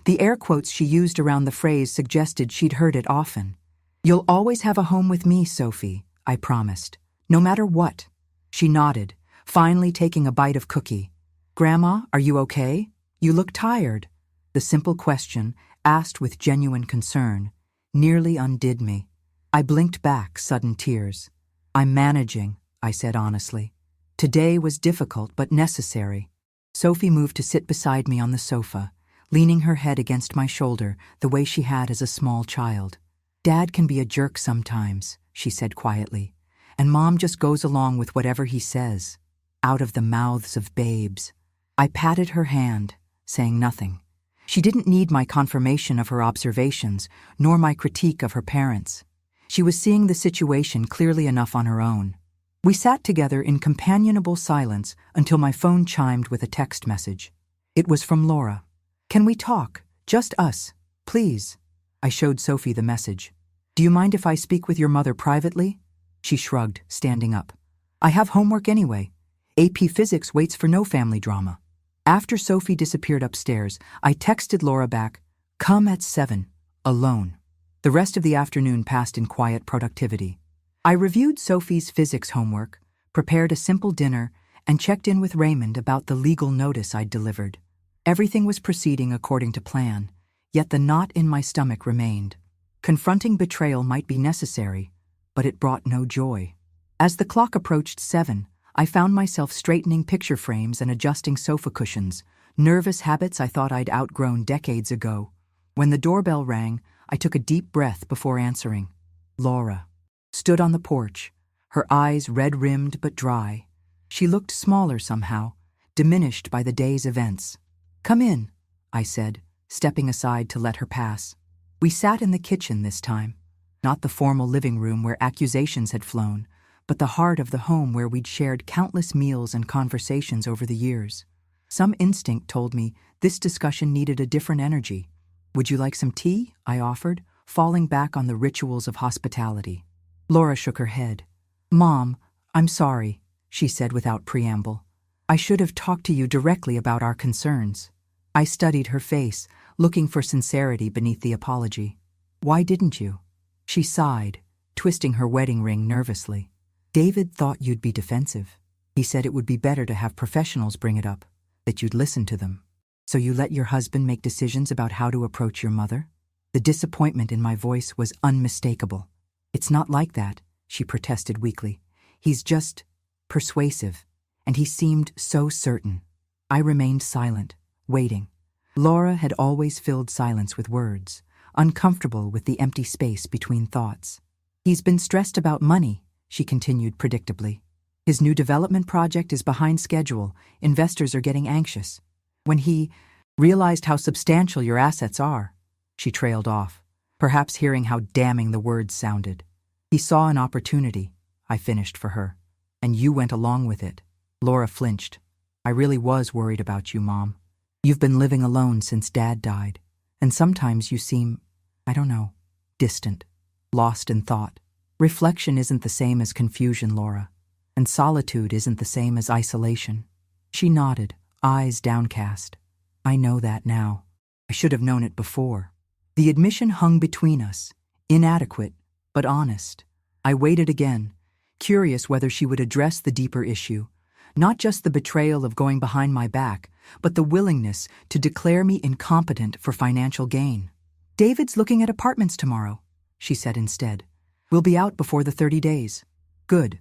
The air quotes she used around the phrase suggested she'd heard it often. You'll always have a home with me, Sophie, I promised. No matter what. She nodded, finally taking a bite of cookie. Grandma, are you okay? You look tired. The simple question, asked with genuine concern, nearly undid me. I blinked back, sudden tears. I'm managing, I said honestly. Today was difficult but necessary. Sophie moved to sit beside me on the sofa, leaning her head against my shoulder the way she had as a small child. Dad can be a jerk sometimes, she said quietly, and Mom just goes along with whatever he says. Out of the mouths of babes. I patted her hand, saying nothing. She didn't need my confirmation of her observations, nor my critique of her parents. She was seeing the situation clearly enough on her own. We sat together in companionable silence until my phone chimed with a text message. It was from Laura. Can we talk? Just us, please. I showed Sophie the message. Do you mind if I speak with your mother privately? She shrugged, standing up. I have homework anyway. AP Physics waits for no family drama. After Sophie disappeared upstairs, I texted Laura back, come at 7, alone. The rest of the afternoon passed in quiet productivity. I reviewed Sophie's physics homework, prepared a simple dinner, and checked in with Raymond about the legal notice I'd delivered. Everything was proceeding according to plan, yet the knot in my stomach remained. Confronting betrayal might be necessary, but it brought no joy. As the clock approached 7, I found myself straightening picture frames and adjusting sofa cushions, nervous habits I thought I'd outgrown decades ago. When the doorbell rang, I took a deep breath before answering. Laura stood on the porch, her eyes red-rimmed but dry. She looked smaller somehow, diminished by the day's events. "Come in," I said, stepping aside to let her pass. We sat in the kitchen this time, not the formal living room where accusations had flown, but the heart of the home where we'd shared countless meals and conversations over the years. Some instinct told me this discussion needed a different energy. "Would you like some tea?" I offered, falling back on the rituals of hospitality. Laura shook her head. "Mom, I'm sorry," she said without preamble. "I should have talked to you directly about our concerns." I studied her face, looking for sincerity beneath the apology. "Why didn't you?" She sighed, twisting her wedding ring nervously. "David thought you'd be defensive. He said it would be better to have professionals bring it up, that you'd listen to them. So you let your husband make decisions about how to approach your mother?" The disappointment in my voice was unmistakable. "It's not like that," she protested weakly. "He's just persuasive, and he seemed so certain." I remained silent, waiting. Laura had always filled silence with words, uncomfortable with the empty space between thoughts. "He's been stressed about money," she continued predictably. "His new development project is behind schedule. Investors are getting anxious. When he realized how substantial your assets are," she trailed off, perhaps hearing how damning the words sounded. "He saw an opportunity," I finished for her. "And you went along with it." Laura flinched. "I really was worried about you, Mom. You've been living alone since Dad died, and sometimes you seem, I don't know, distant, lost in thought. Reflection isn't the same as confusion, Laura, and solitude isn't the same as isolation." She nodded, eyes downcast. "I know that now. I should have known it before." The admission hung between us, inadequate, but honest. I waited again, curious whether she would address the deeper issue, not just the betrayal of going behind my back, but the willingness to declare me incompetent for financial gain. "David's looking at apartments tomorrow," she said instead. "We'll be out before the 30 days. "Good."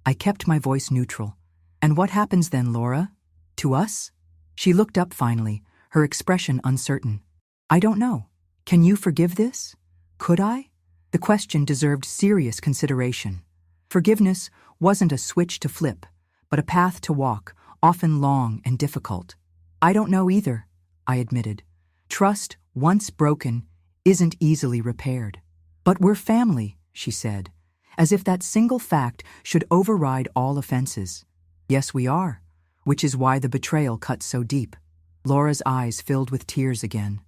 I kept my voice neutral. "And what happens then, Laura? To us?" She looked up finally, her expression uncertain. "I don't know. Can you forgive this? Could I?" The question deserved serious consideration. Forgiveness wasn't a switch to flip, but a path to walk, often long and difficult. "I don't know either," I admitted. "Trust, once broken, isn't easily repaired." "But we're family," she said, as if that single fact should override all offenses. "Yes, we are, which is why the betrayal cut so deep." Laura's eyes filled with tears again.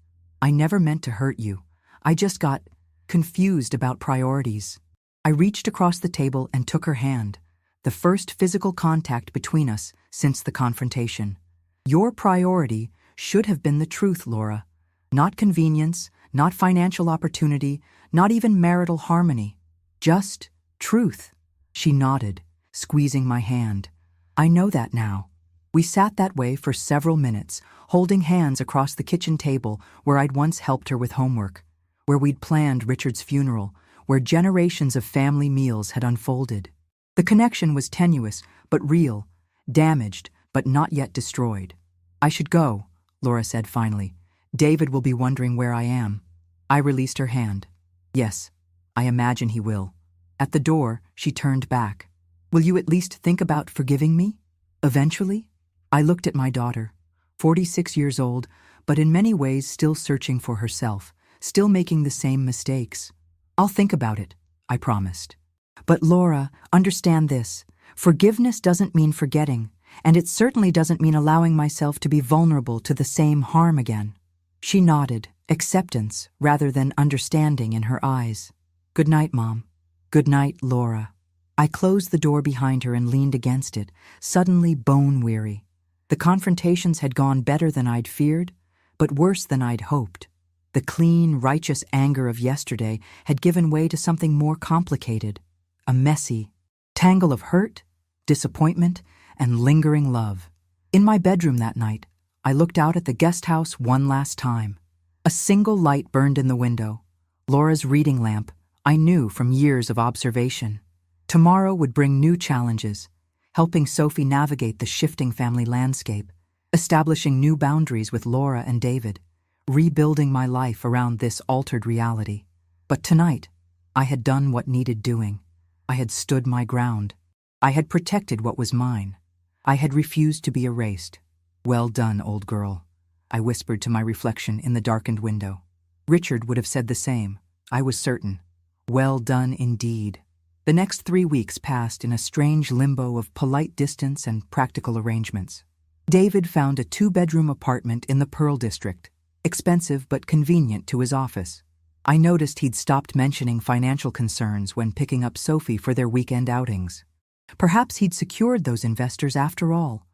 "I never meant to hurt you. I just got confused about priorities." I reached across the table and took her hand, the first physical contact between us since the confrontation. "Your priority should have been the truth, Laura. Not convenience, not financial opportunity, not even marital harmony. Just truth." She nodded, squeezing my hand. "I know that now." We sat that way for several minutes, holding hands across the kitchen table where I'd once helped her with homework, where we'd planned Richard's funeral, where generations of family meals had unfolded. The connection was tenuous but real, damaged but not yet destroyed. "I should go," Laura said finally. "David will be wondering where I am." I released her hand. "Yes, I imagine he will." At the door, she turned back. "Will you at least think about forgiving me? Eventually?" I looked at my daughter, 46 years old, but in many ways still searching for herself, still making the same mistakes. "I'll think about it," I promised. "But Laura, understand this. Forgiveness doesn't mean forgetting, and it certainly doesn't mean allowing myself to be vulnerable to the same harm again." She nodded, acceptance rather than understanding in her eyes. "Good night, Mom." "Good night, Laura." I closed the door behind her and leaned against it, suddenly bone-weary. The confrontations had gone better than I'd feared, but worse than I'd hoped. The clean, righteous anger of yesterday had given way to something more complicated, a messy tangle of hurt, disappointment, and lingering love. In my bedroom that night, I looked out at the guest house one last time. A single light burned in the window, Laura's reading lamp, I knew from years of observation. Tomorrow would bring new challenges, helping Sophie navigate the shifting family landscape, establishing new boundaries with Laura and David, rebuilding my life around this altered reality. But tonight, I had done what needed doing. I had stood my ground. I had protected what was mine. I had refused to be erased. Well done, old girl, I whispered to my reflection in the darkened window. Richard would have said the same, I was certain. Well done indeed. The next 3 weeks passed in a strange limbo of polite distance and practical arrangements. David found a 2-bedroom apartment in the Pearl District, expensive but convenient to his office. I noticed he'd stopped mentioning financial concerns when picking up Sophie for their weekend outings. Perhaps he'd secured those investors after all,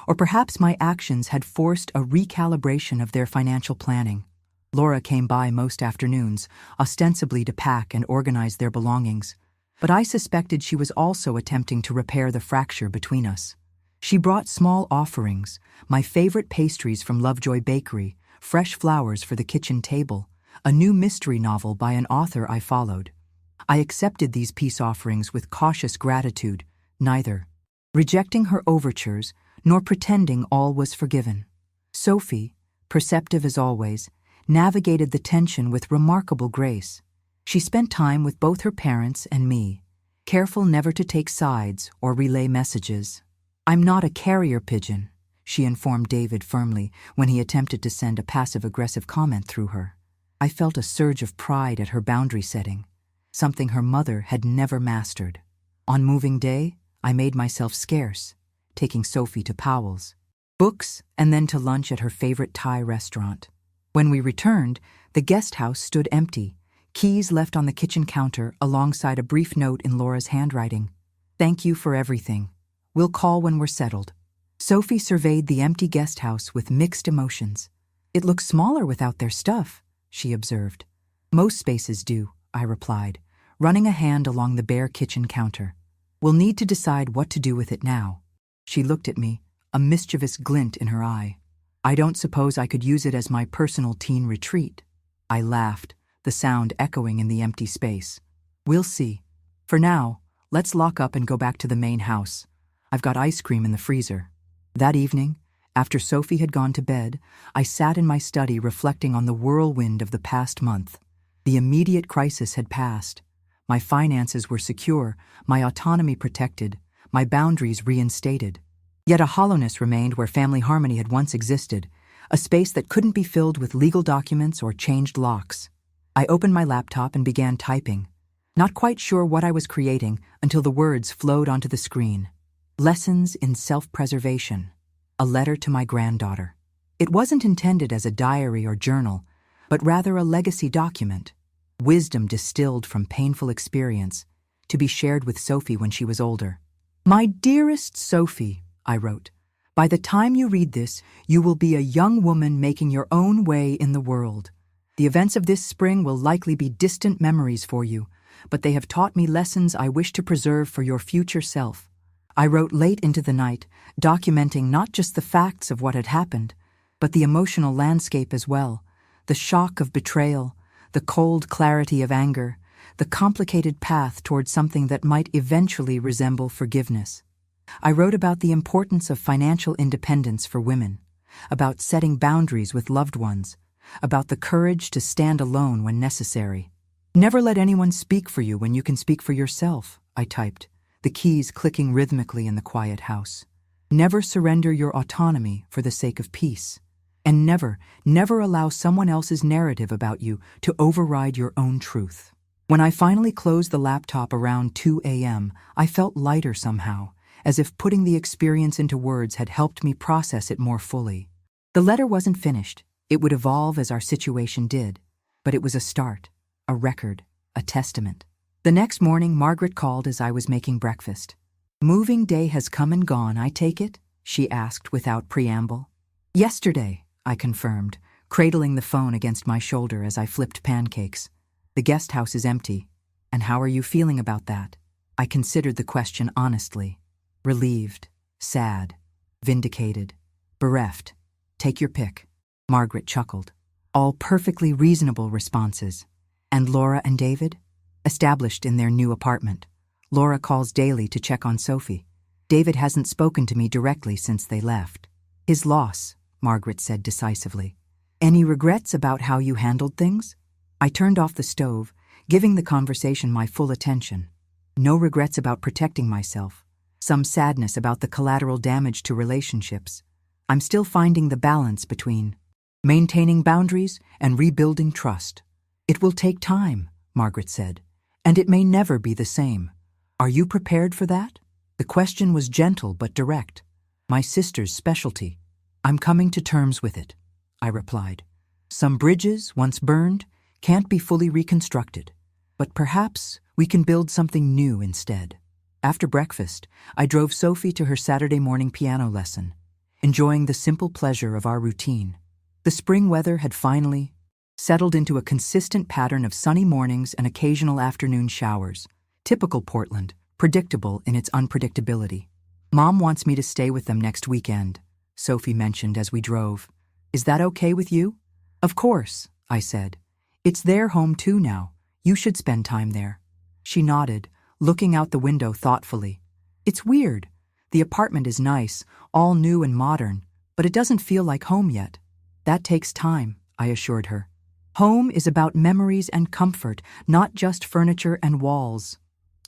or perhaps my actions had forced a recalibration of their financial planning. Laura came by most afternoons, ostensibly to pack and organize their belongings, but I suspected she was also attempting to repair the fracture between us. She brought small offerings, my favorite pastries from Lovejoy Bakery, fresh flowers for the kitchen table, a new mystery novel by an author I followed. I accepted these peace offerings with cautious gratitude, neither rejecting her overtures nor pretending all was forgiven. Sophie, perceptive as always, navigated the tension with remarkable grace. She spent time with both her parents and me, careful never to take sides or relay messages. I'm not a carrier pigeon, she informed David firmly when he attempted to send a passive-aggressive comment through her. I felt a surge of pride at her boundary setting, something her mother had never mastered. On moving day, I made myself scarce, taking Sophie to Powell's, books, and then to lunch at her favorite Thai restaurant. When we returned, the guest house stood empty, keys left on the kitchen counter alongside a brief note in Laura's handwriting. Thank you for everything. We'll call when we're settled. Sophie surveyed the empty guest house with mixed emotions. It looks smaller without their stuff, she observed. Most spaces do, I replied, running a hand along the bare kitchen counter. We'll need to decide what to do with it now. She looked at me, a mischievous glint in her eye. I don't suppose I could use it as my personal teen retreat. I laughed, the sound echoing in the empty space. We'll see. For now, let's lock up and go back to the main house. I've got ice cream in the freezer. That evening, after Sophie had gone to bed, I sat in my study reflecting on the whirlwind of the past month. The immediate crisis had passed. My finances were secure, my autonomy protected, my boundaries reinstated. Yet a hollowness remained where family harmony had once existed, a space that couldn't be filled with legal documents or changed locks. I opened my laptop and began typing, not quite sure what I was creating until the words flowed onto the screen. Lessons in Self-Preservation. A letter to my granddaughter. It wasn't intended as a diary or journal, but rather a legacy document. Wisdom distilled from painful experience, to be shared with Sophie when she was older. My dearest Sophie, I wrote, by the time you read this, you will be a young woman making your own way in the world. The events of this spring will likely be distant memories for you, but they have taught me lessons I wish to preserve for your future self. I wrote late into the night, documenting not just the facts of what had happened, but the emotional landscape as well, the shock of betrayal, the cold clarity of anger, the complicated path toward something that might eventually resemble forgiveness. I wrote about the importance of financial independence for women, about setting boundaries with loved ones, about the courage to stand alone when necessary. Never let anyone speak for you when you can speak for yourself, I typed, the keys clicking rhythmically in the quiet house. Never surrender your autonomy for the sake of peace. And never allow someone else's narrative about you to override your own truth. When I finally closed the laptop around 2 a.m., I felt lighter somehow, as if putting the experience into words had helped me process it more fully. The letter wasn't finished. It would evolve as our situation did, but it was a start, a record, a testament. The next morning, Margaret called as I was making breakfast. Moving day has come and gone, I take it? She asked without preamble. Yesterday, I confirmed, cradling the phone against my shoulder as I flipped pancakes. The guest house is empty. And how are you feeling about that? I considered the question honestly. Relieved, sad, vindicated, bereft. Take your pick. Margaret chuckled. All perfectly reasonable responses. And Laura and David? Established in their new apartment. Laura calls daily to check on Sophie. David hasn't spoken to me directly since they left. His loss, Margaret said decisively. Any regrets about how you handled things? I turned off the stove, giving the conversation my full attention. No regrets about protecting myself. Some sadness about the collateral damage to relationships. I'm still finding the balance between maintaining boundaries and rebuilding trust. It will take time, Margaret said, and it may never be the same. Are you prepared for that? The question was gentle but direct. My sister's specialty. I'm coming to terms with it, I replied. Some bridges, once burned, can't be fully reconstructed, but perhaps we can build something new instead. After breakfast, I drove Sophie to her Saturday morning piano lesson, enjoying the simple pleasure of our routine. The spring weather had finally settled into a consistent pattern of sunny mornings and occasional afternoon showers. Typical Portland, predictable in its unpredictability. Mom wants me to stay with them next weekend, Sophie mentioned as we drove. Is that okay with you? Of course, I said. It's their home too now. You should spend time there. She nodded, looking out the window thoughtfully. It's weird. The apartment is nice, all new and modern, but it doesn't feel like home yet. That takes time, I assured her. Home is about memories and comfort, not just furniture and walls.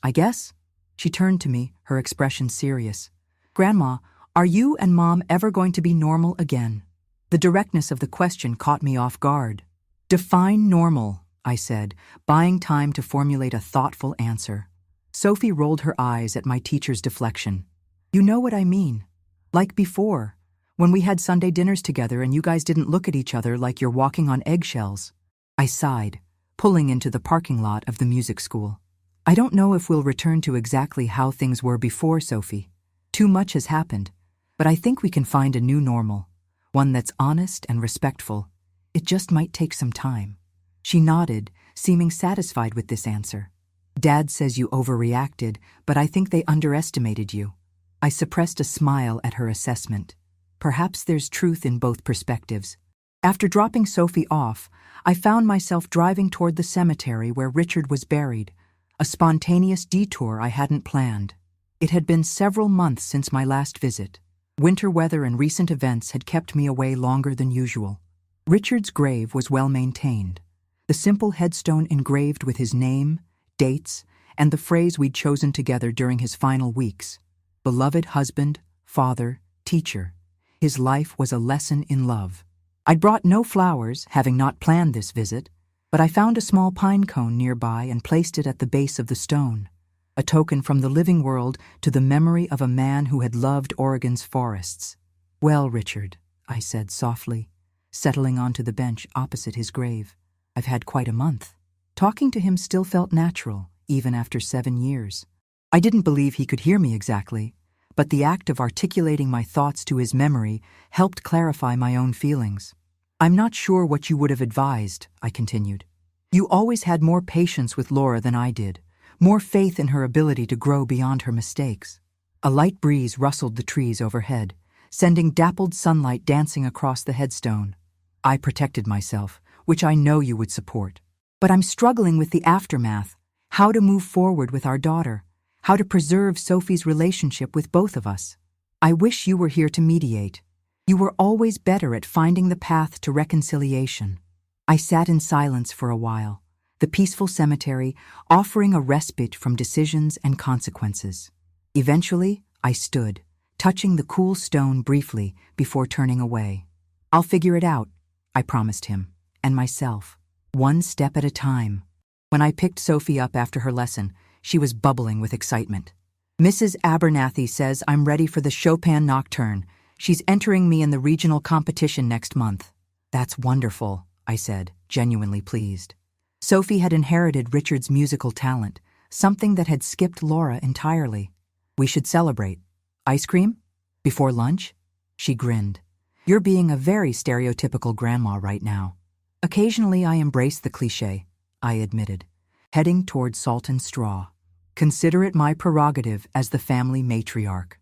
I guess? She turned to me, her expression serious. Grandma, are you and Mom ever going to be normal again? The directness of the question caught me off guard. Define normal, I said, buying time to formulate a thoughtful answer. Sophie rolled her eyes at my teacher's deflection. You know what I mean. Like before, when we had Sunday dinners together and you guys didn't look at each other like you're walking on eggshells. I sighed, pulling into the parking lot of the music school. I don't know if we'll return to exactly how things were before, Sophie. Too much has happened, but I think we can find a new normal, one that's honest and respectful. It just might take some time. She nodded, seeming satisfied with this answer. Dad says you overreacted, but I think they underestimated you. I suppressed a smile at her assessment. Perhaps there's truth in both perspectives. After dropping Sophie off, I found myself driving toward the cemetery where Richard was buried, a spontaneous detour I hadn't planned. It had been several months since my last visit. Winter weather and recent events had kept me away longer than usual. Richard's grave was well maintained. The simple headstone engraved with his name, dates, and the phrase we'd chosen together during his final weeks. Beloved husband, father, teacher. His life was a lesson in love. I'd brought no flowers, having not planned this visit, but I found a small pine cone nearby and placed it at the base of the stone, a token from the living world to the memory of a man who had loved Oregon's forests. Well, Richard, I said softly, settling onto the bench opposite his grave. I've had quite a month. Talking to him still felt natural, even after 7 years. I didn't believe he could hear me exactly, but the act of articulating my thoughts to his memory helped clarify my own feelings. I'm not sure what you would have advised, I continued. You always had more patience with Laura than I did, more faith in her ability to grow beyond her mistakes. A light breeze rustled the trees overhead, sending dappled sunlight dancing across the headstone. I protected myself, which I know you would support. But I'm struggling with the aftermath, how to move forward with our daughter, how to preserve Sophie's relationship with both of us. I wish you were here to mediate. You were always better at finding the path to reconciliation. I sat in silence for a while, the peaceful cemetery offering a respite from decisions and consequences. Eventually, I stood, touching the cool stone briefly before turning away. I'll figure it out, I promised him, and myself, one step at a time. When I picked Sophie up after her lesson, she was bubbling with excitement. Mrs. Abernathy says I'm ready for the Chopin Nocturne. She's entering me in the regional competition next month. That's wonderful, I said, genuinely pleased. Sophie had inherited Richard's musical talent, something that had skipped Laura entirely. We should celebrate. Ice cream? Before lunch? She grinned. You're being a very stereotypical grandma right now. Occasionally I embrace the cliché, I admitted, heading toward Salt and Straw. Consider it my prerogative as the family matriarch.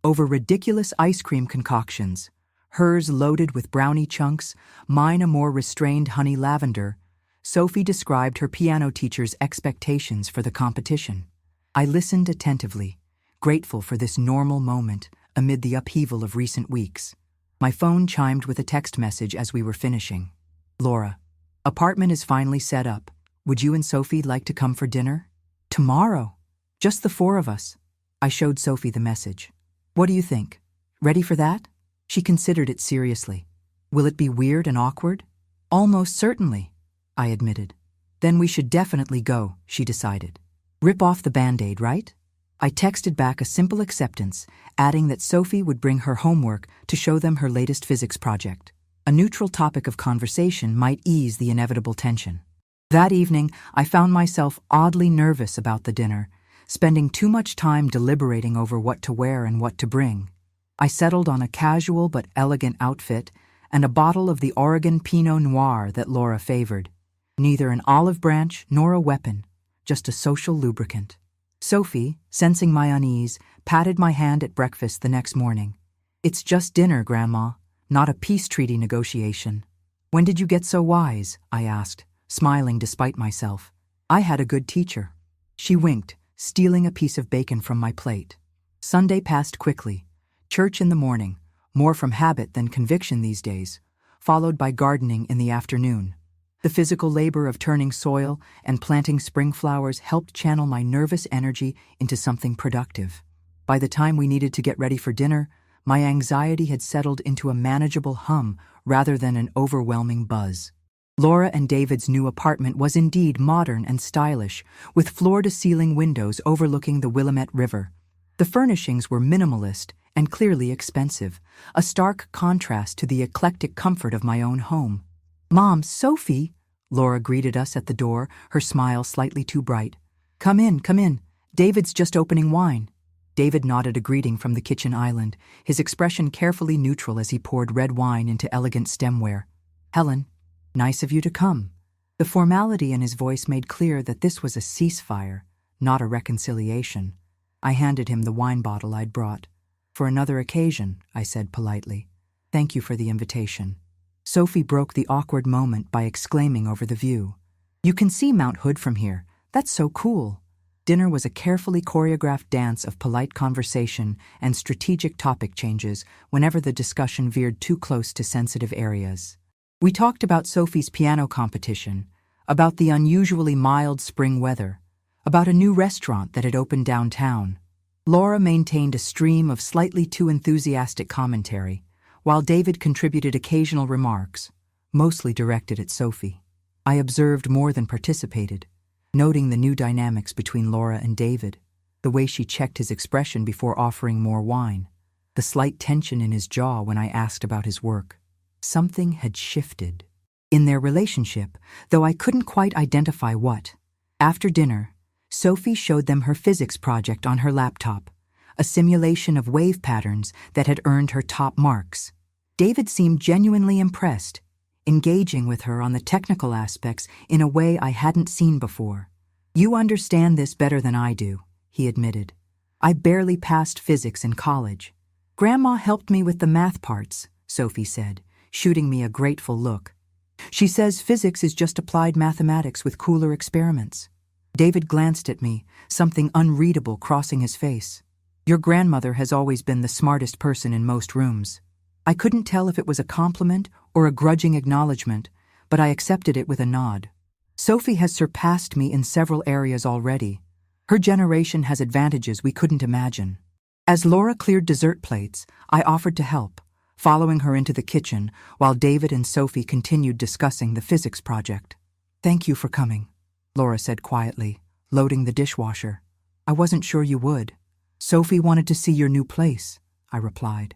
Over ridiculous ice cream concoctions, hers loaded with brownie chunks, mine a more restrained honey lavender, Sophie described her piano teacher's expectations for the competition. I listened attentively, grateful for this normal moment amid the upheaval of recent weeks. My phone chimed with a text message as we were finishing. Laura, apartment is finally set up. Would you and Sophie like to come for dinner? Tomorrow. Just the four of us. I showed Sophie the message. What do you think? Ready for that? She considered it seriously. Will it be weird and awkward? Almost certainly, I admitted. Then we should definitely go, she decided. Rip off the Band-Aid, right? I texted back a simple acceptance, adding that Sophie would bring her homework to show them her latest physics project. A neutral topic of conversation might ease the inevitable tension. That evening, I found myself oddly nervous about the dinner, spending too much time deliberating over what to wear and what to bring. I settled on a casual but elegant outfit and a bottle of the Oregon Pinot Noir that Laura favored. Neither an olive branch nor a weapon, just a social lubricant. Sophie, sensing my unease, patted my hand at breakfast the next morning. It's just dinner, Grandma, not a peace treaty negotiation. When did you get so wise? I asked, smiling despite myself. I had a good teacher. She winked, stealing a piece of bacon from my plate. Sunday passed quickly. Church in the morning, more from habit than conviction these days, followed by gardening in the afternoon. The physical labor of turning soil and planting spring flowers helped channel my nervous energy into something productive. By the time we needed to get ready for dinner, my anxiety had settled into a manageable hum rather than an overwhelming buzz. Laura and David's new apartment was indeed modern and stylish, with floor-to-ceiling windows overlooking the Willamette River. The furnishings were minimalist and clearly expensive, a stark contrast to the eclectic comfort of my own home. Mom, Sophie, Laura greeted us at the door, her smile slightly too bright. Come in, come in. David's just opening wine. David nodded a greeting from the kitchen island, his expression carefully neutral as he poured red wine into elegant stemware. Helen, nice of you to come. The formality in his voice made clear that this was a ceasefire, not a reconciliation. I handed him the wine bottle I'd brought. For another occasion, I said politely. Thank you for the invitation. Sophie broke the awkward moment by exclaiming over the view. You can see Mount Hood from here. That's so cool. Dinner was a carefully choreographed dance of polite conversation and strategic topic changes whenever the discussion veered too close to sensitive areas. We talked about Sophie's piano competition, about the unusually mild spring weather, about a new restaurant that had opened downtown. Laura maintained a stream of slightly too enthusiastic commentary, while David contributed occasional remarks, mostly directed at Sophie. I observed more than participated, noting the new dynamics between Laura and David, the way she checked his expression before offering more wine, the slight tension in his jaw when I asked about his work. Something had shifted in their relationship, though I couldn't quite identify what. After dinner, Sophie showed them her physics project on her laptop, a simulation of wave patterns that had earned her top marks. David seemed genuinely impressed, engaging with her on the technical aspects in a way I hadn't seen before. You understand this better than I do, he admitted. I barely passed physics in college. Grandma helped me with the math parts, Sophie said, shooting me a grateful look. She says physics is just applied mathematics with cooler experiments. David glanced at me, something unreadable crossing his face. Your grandmother has always been the smartest person in most rooms. I couldn't tell if it was a compliment or a grudging acknowledgement, but I accepted it with a nod. Sophie has surpassed me in several areas already. Her generation has advantages we couldn't imagine. As Laura cleared dessert plates, I offered to help, following her into the kitchen while David and Sophie continued discussing the physics project. Thank you for coming, Laura said quietly, loading the dishwasher. I wasn't sure you would. Sophie wanted to see your new place, I replied,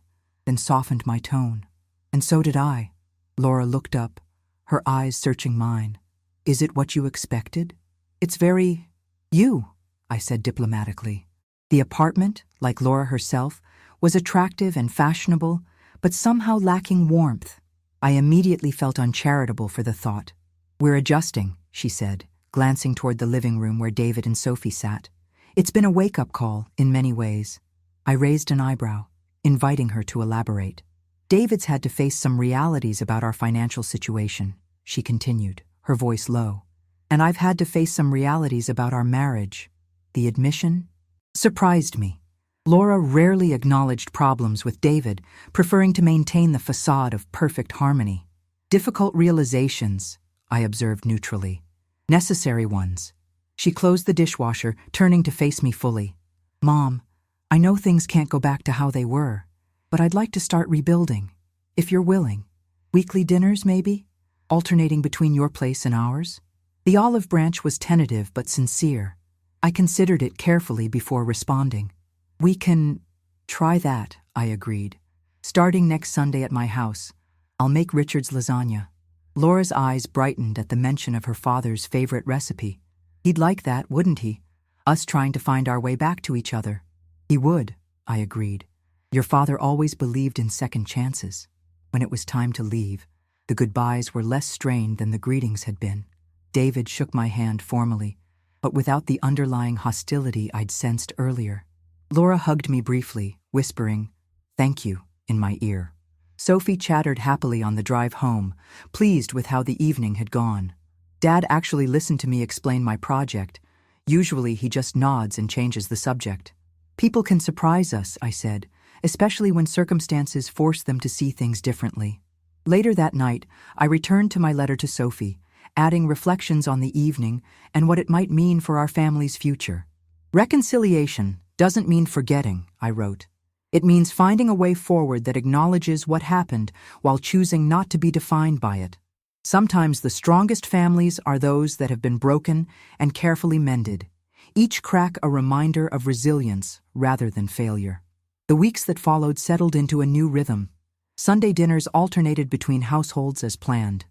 then softened my tone. And so did I. Laura looked up, her eyes searching mine. Is it what you expected? It's very you, I said diplomatically. The apartment, like Laura herself, was attractive and fashionable, but somehow lacking warmth. I immediately felt uncharitable for the thought. "We're adjusting," she said, glancing toward the living room where David and Sophie sat. "It's been a wake-up call, in many ways." I raised an eyebrow, inviting her to elaborate. "David's had to face some realities about our financial situation," she continued, her voice low. "And I've had to face some realities about our marriage." The admission surprised me. Laura rarely acknowledged problems with David, preferring to maintain the facade of perfect harmony. "Difficult realizations," I observed neutrally. "Necessary ones." She closed the dishwasher, turning to face me fully. "Mom, I know things can't go back to how they were, but I'd like to start rebuilding, if you're willing. Weekly dinners, maybe? Alternating between your place and ours?" The olive branch was tentative but sincere. I considered it carefully before responding. "We can try that," I agreed. "Starting next Sunday at my house, I'll make Richard's lasagna." Laura's eyes brightened at the mention of her father's favorite recipe. "He'd like that, wouldn't he? Us trying to find our way back to each other." "He would," I agreed. "Your father always believed in second chances." When it was time to leave, the goodbyes were less strained than the greetings had been. David shook my hand formally, but without the underlying hostility I'd sensed earlier. Laura hugged me briefly, whispering, "Thank you," in my ear. Sophie chattered happily on the drive home, pleased with how the evening had gone. Dad actually listened to me explain my project. Usually he just nods and changes the subject. "People can surprise us," I said, "especially when circumstances force them to see things differently." Later that night, I returned to my letter to Sophie, adding reflections on the evening and what it might mean for our family's future. "Reconciliation doesn't mean forgetting," I wrote. "It means finding a way forward that acknowledges what happened while choosing not to be defined by it. Sometimes the strongest families are those that have been broken and carefully mended, each crack a reminder of resilience rather than failure." The weeks that followed settled into a new rhythm. Sunday dinners alternated between households as planned.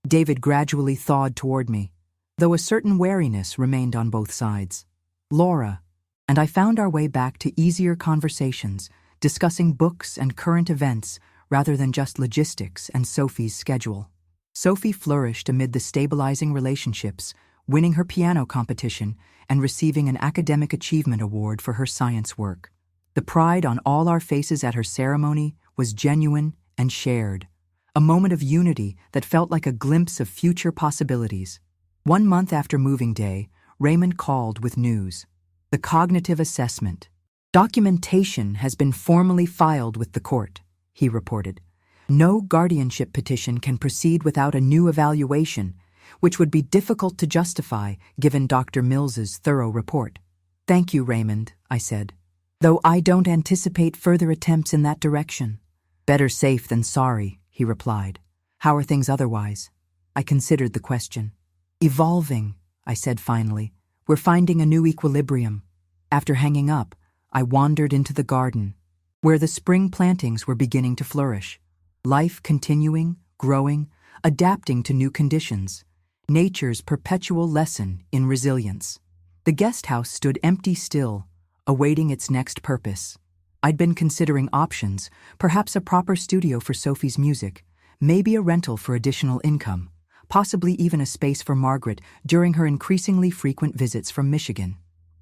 David gradually thawed toward me, though a certain wariness remained on both sides. Laura and I found our way back to easier conversations, discussing books and current events rather than just logistics and Sophie's schedule. Sophie flourished amid the stabilizing relationships, winning her piano competition and receiving an academic achievement award for her science work. The pride on all our faces at her ceremony was genuine and shared, a moment of unity that felt like a glimpse of future possibilities. 1 month after moving day, Raymond called with news. "The cognitive assessment. Documentation has been formally filed with the court," he reported. "No guardianship petition can proceed without a new evaluation, which would be difficult to justify given Dr. Mills's thorough report." "Thank you, Raymond," I said, "though I don't anticipate further attempts in that direction." "Better safe than sorry," he replied. "How are things otherwise?" I considered the question. "Evolving," I said finally. "We're finding a new equilibrium." After hanging up, I wandered into the garden, where the spring plantings were beginning to flourish. Life continuing, growing, adapting to new conditions. Nature's perpetual lesson in resilience. The guest house stood empty still, awaiting its next purpose. I'd been considering options, perhaps a proper studio for Sophie's music, maybe a rental for additional income, possibly even a space for Margaret during her increasingly frequent visits from Michigan.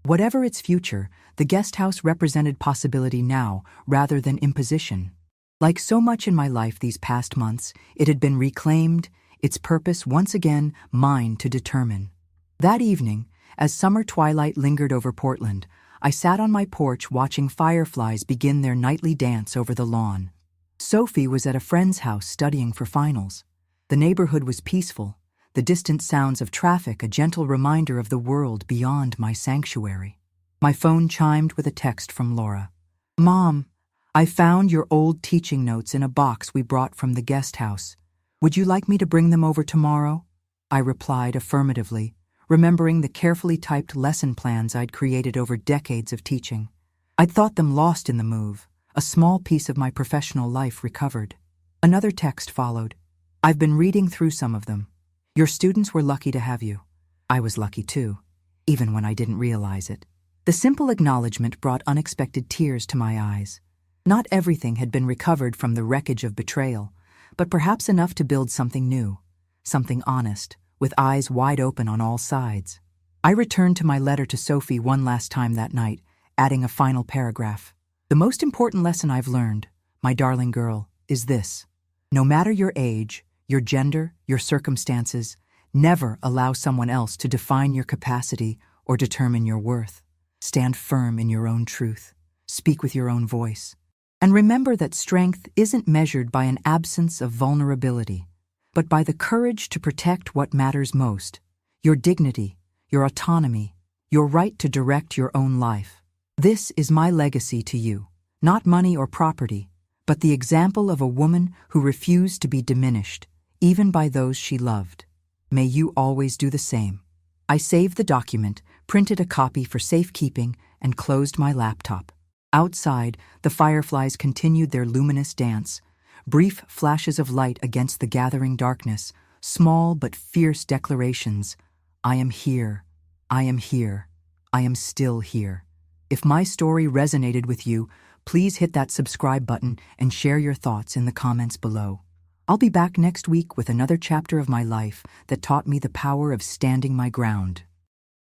Whatever its future, the guest house represented possibility now rather than imposition. Like so much in my life these past months, it had been reclaimed, its purpose once again mine to determine. That evening, as summer twilight lingered over Portland, I sat on my porch watching fireflies begin their nightly dance over the lawn. Sophie was at a friend's house studying for finals. The neighborhood was peaceful, the distant sounds of traffic a gentle reminder of the world beyond my sanctuary. My phone chimed with a text from Laura. "Mom, I found your old teaching notes in a box we brought from the guest house. Would you like me to bring them over tomorrow?" I replied affirmatively, remembering the carefully typed lesson plans I'd created over decades of teaching. I'd thought them lost in the move, a small piece of my professional life recovered. Another text followed. "I've been reading through some of them. Your students were lucky to have you. I was lucky too, even when I didn't realize it." The simple acknowledgement brought unexpected tears to my eyes. Not everything had been recovered from the wreckage of betrayal, but perhaps enough to build something new, something honest, with eyes wide open on all sides. I returned to my letter to Sophie one last time that night, adding a final paragraph. The most important lesson I've learned, my darling girl, is this. No matter your age, your gender, your circumstances, never allow someone else to define your capacity or determine your worth. Stand firm in your own truth. Speak with your own voice. And remember that strength isn't measured by an absence of vulnerability, but by the courage to protect what matters most, your dignity, your autonomy, your right to direct your own life. This is my legacy to you, not money or property, but the example of a woman who refused to be diminished, even by those she loved. May you always do the same. I saved the document, printed a copy for safekeeping, and closed my laptop. Outside, the fireflies continued their luminous dance, brief flashes of light against the gathering darkness, small but fierce declarations. I am here. I am here. I am still here. If my story resonated with you, please hit that subscribe button and share your thoughts in the comments below. I'll be back next week with another chapter of my life that taught me the power of standing my ground.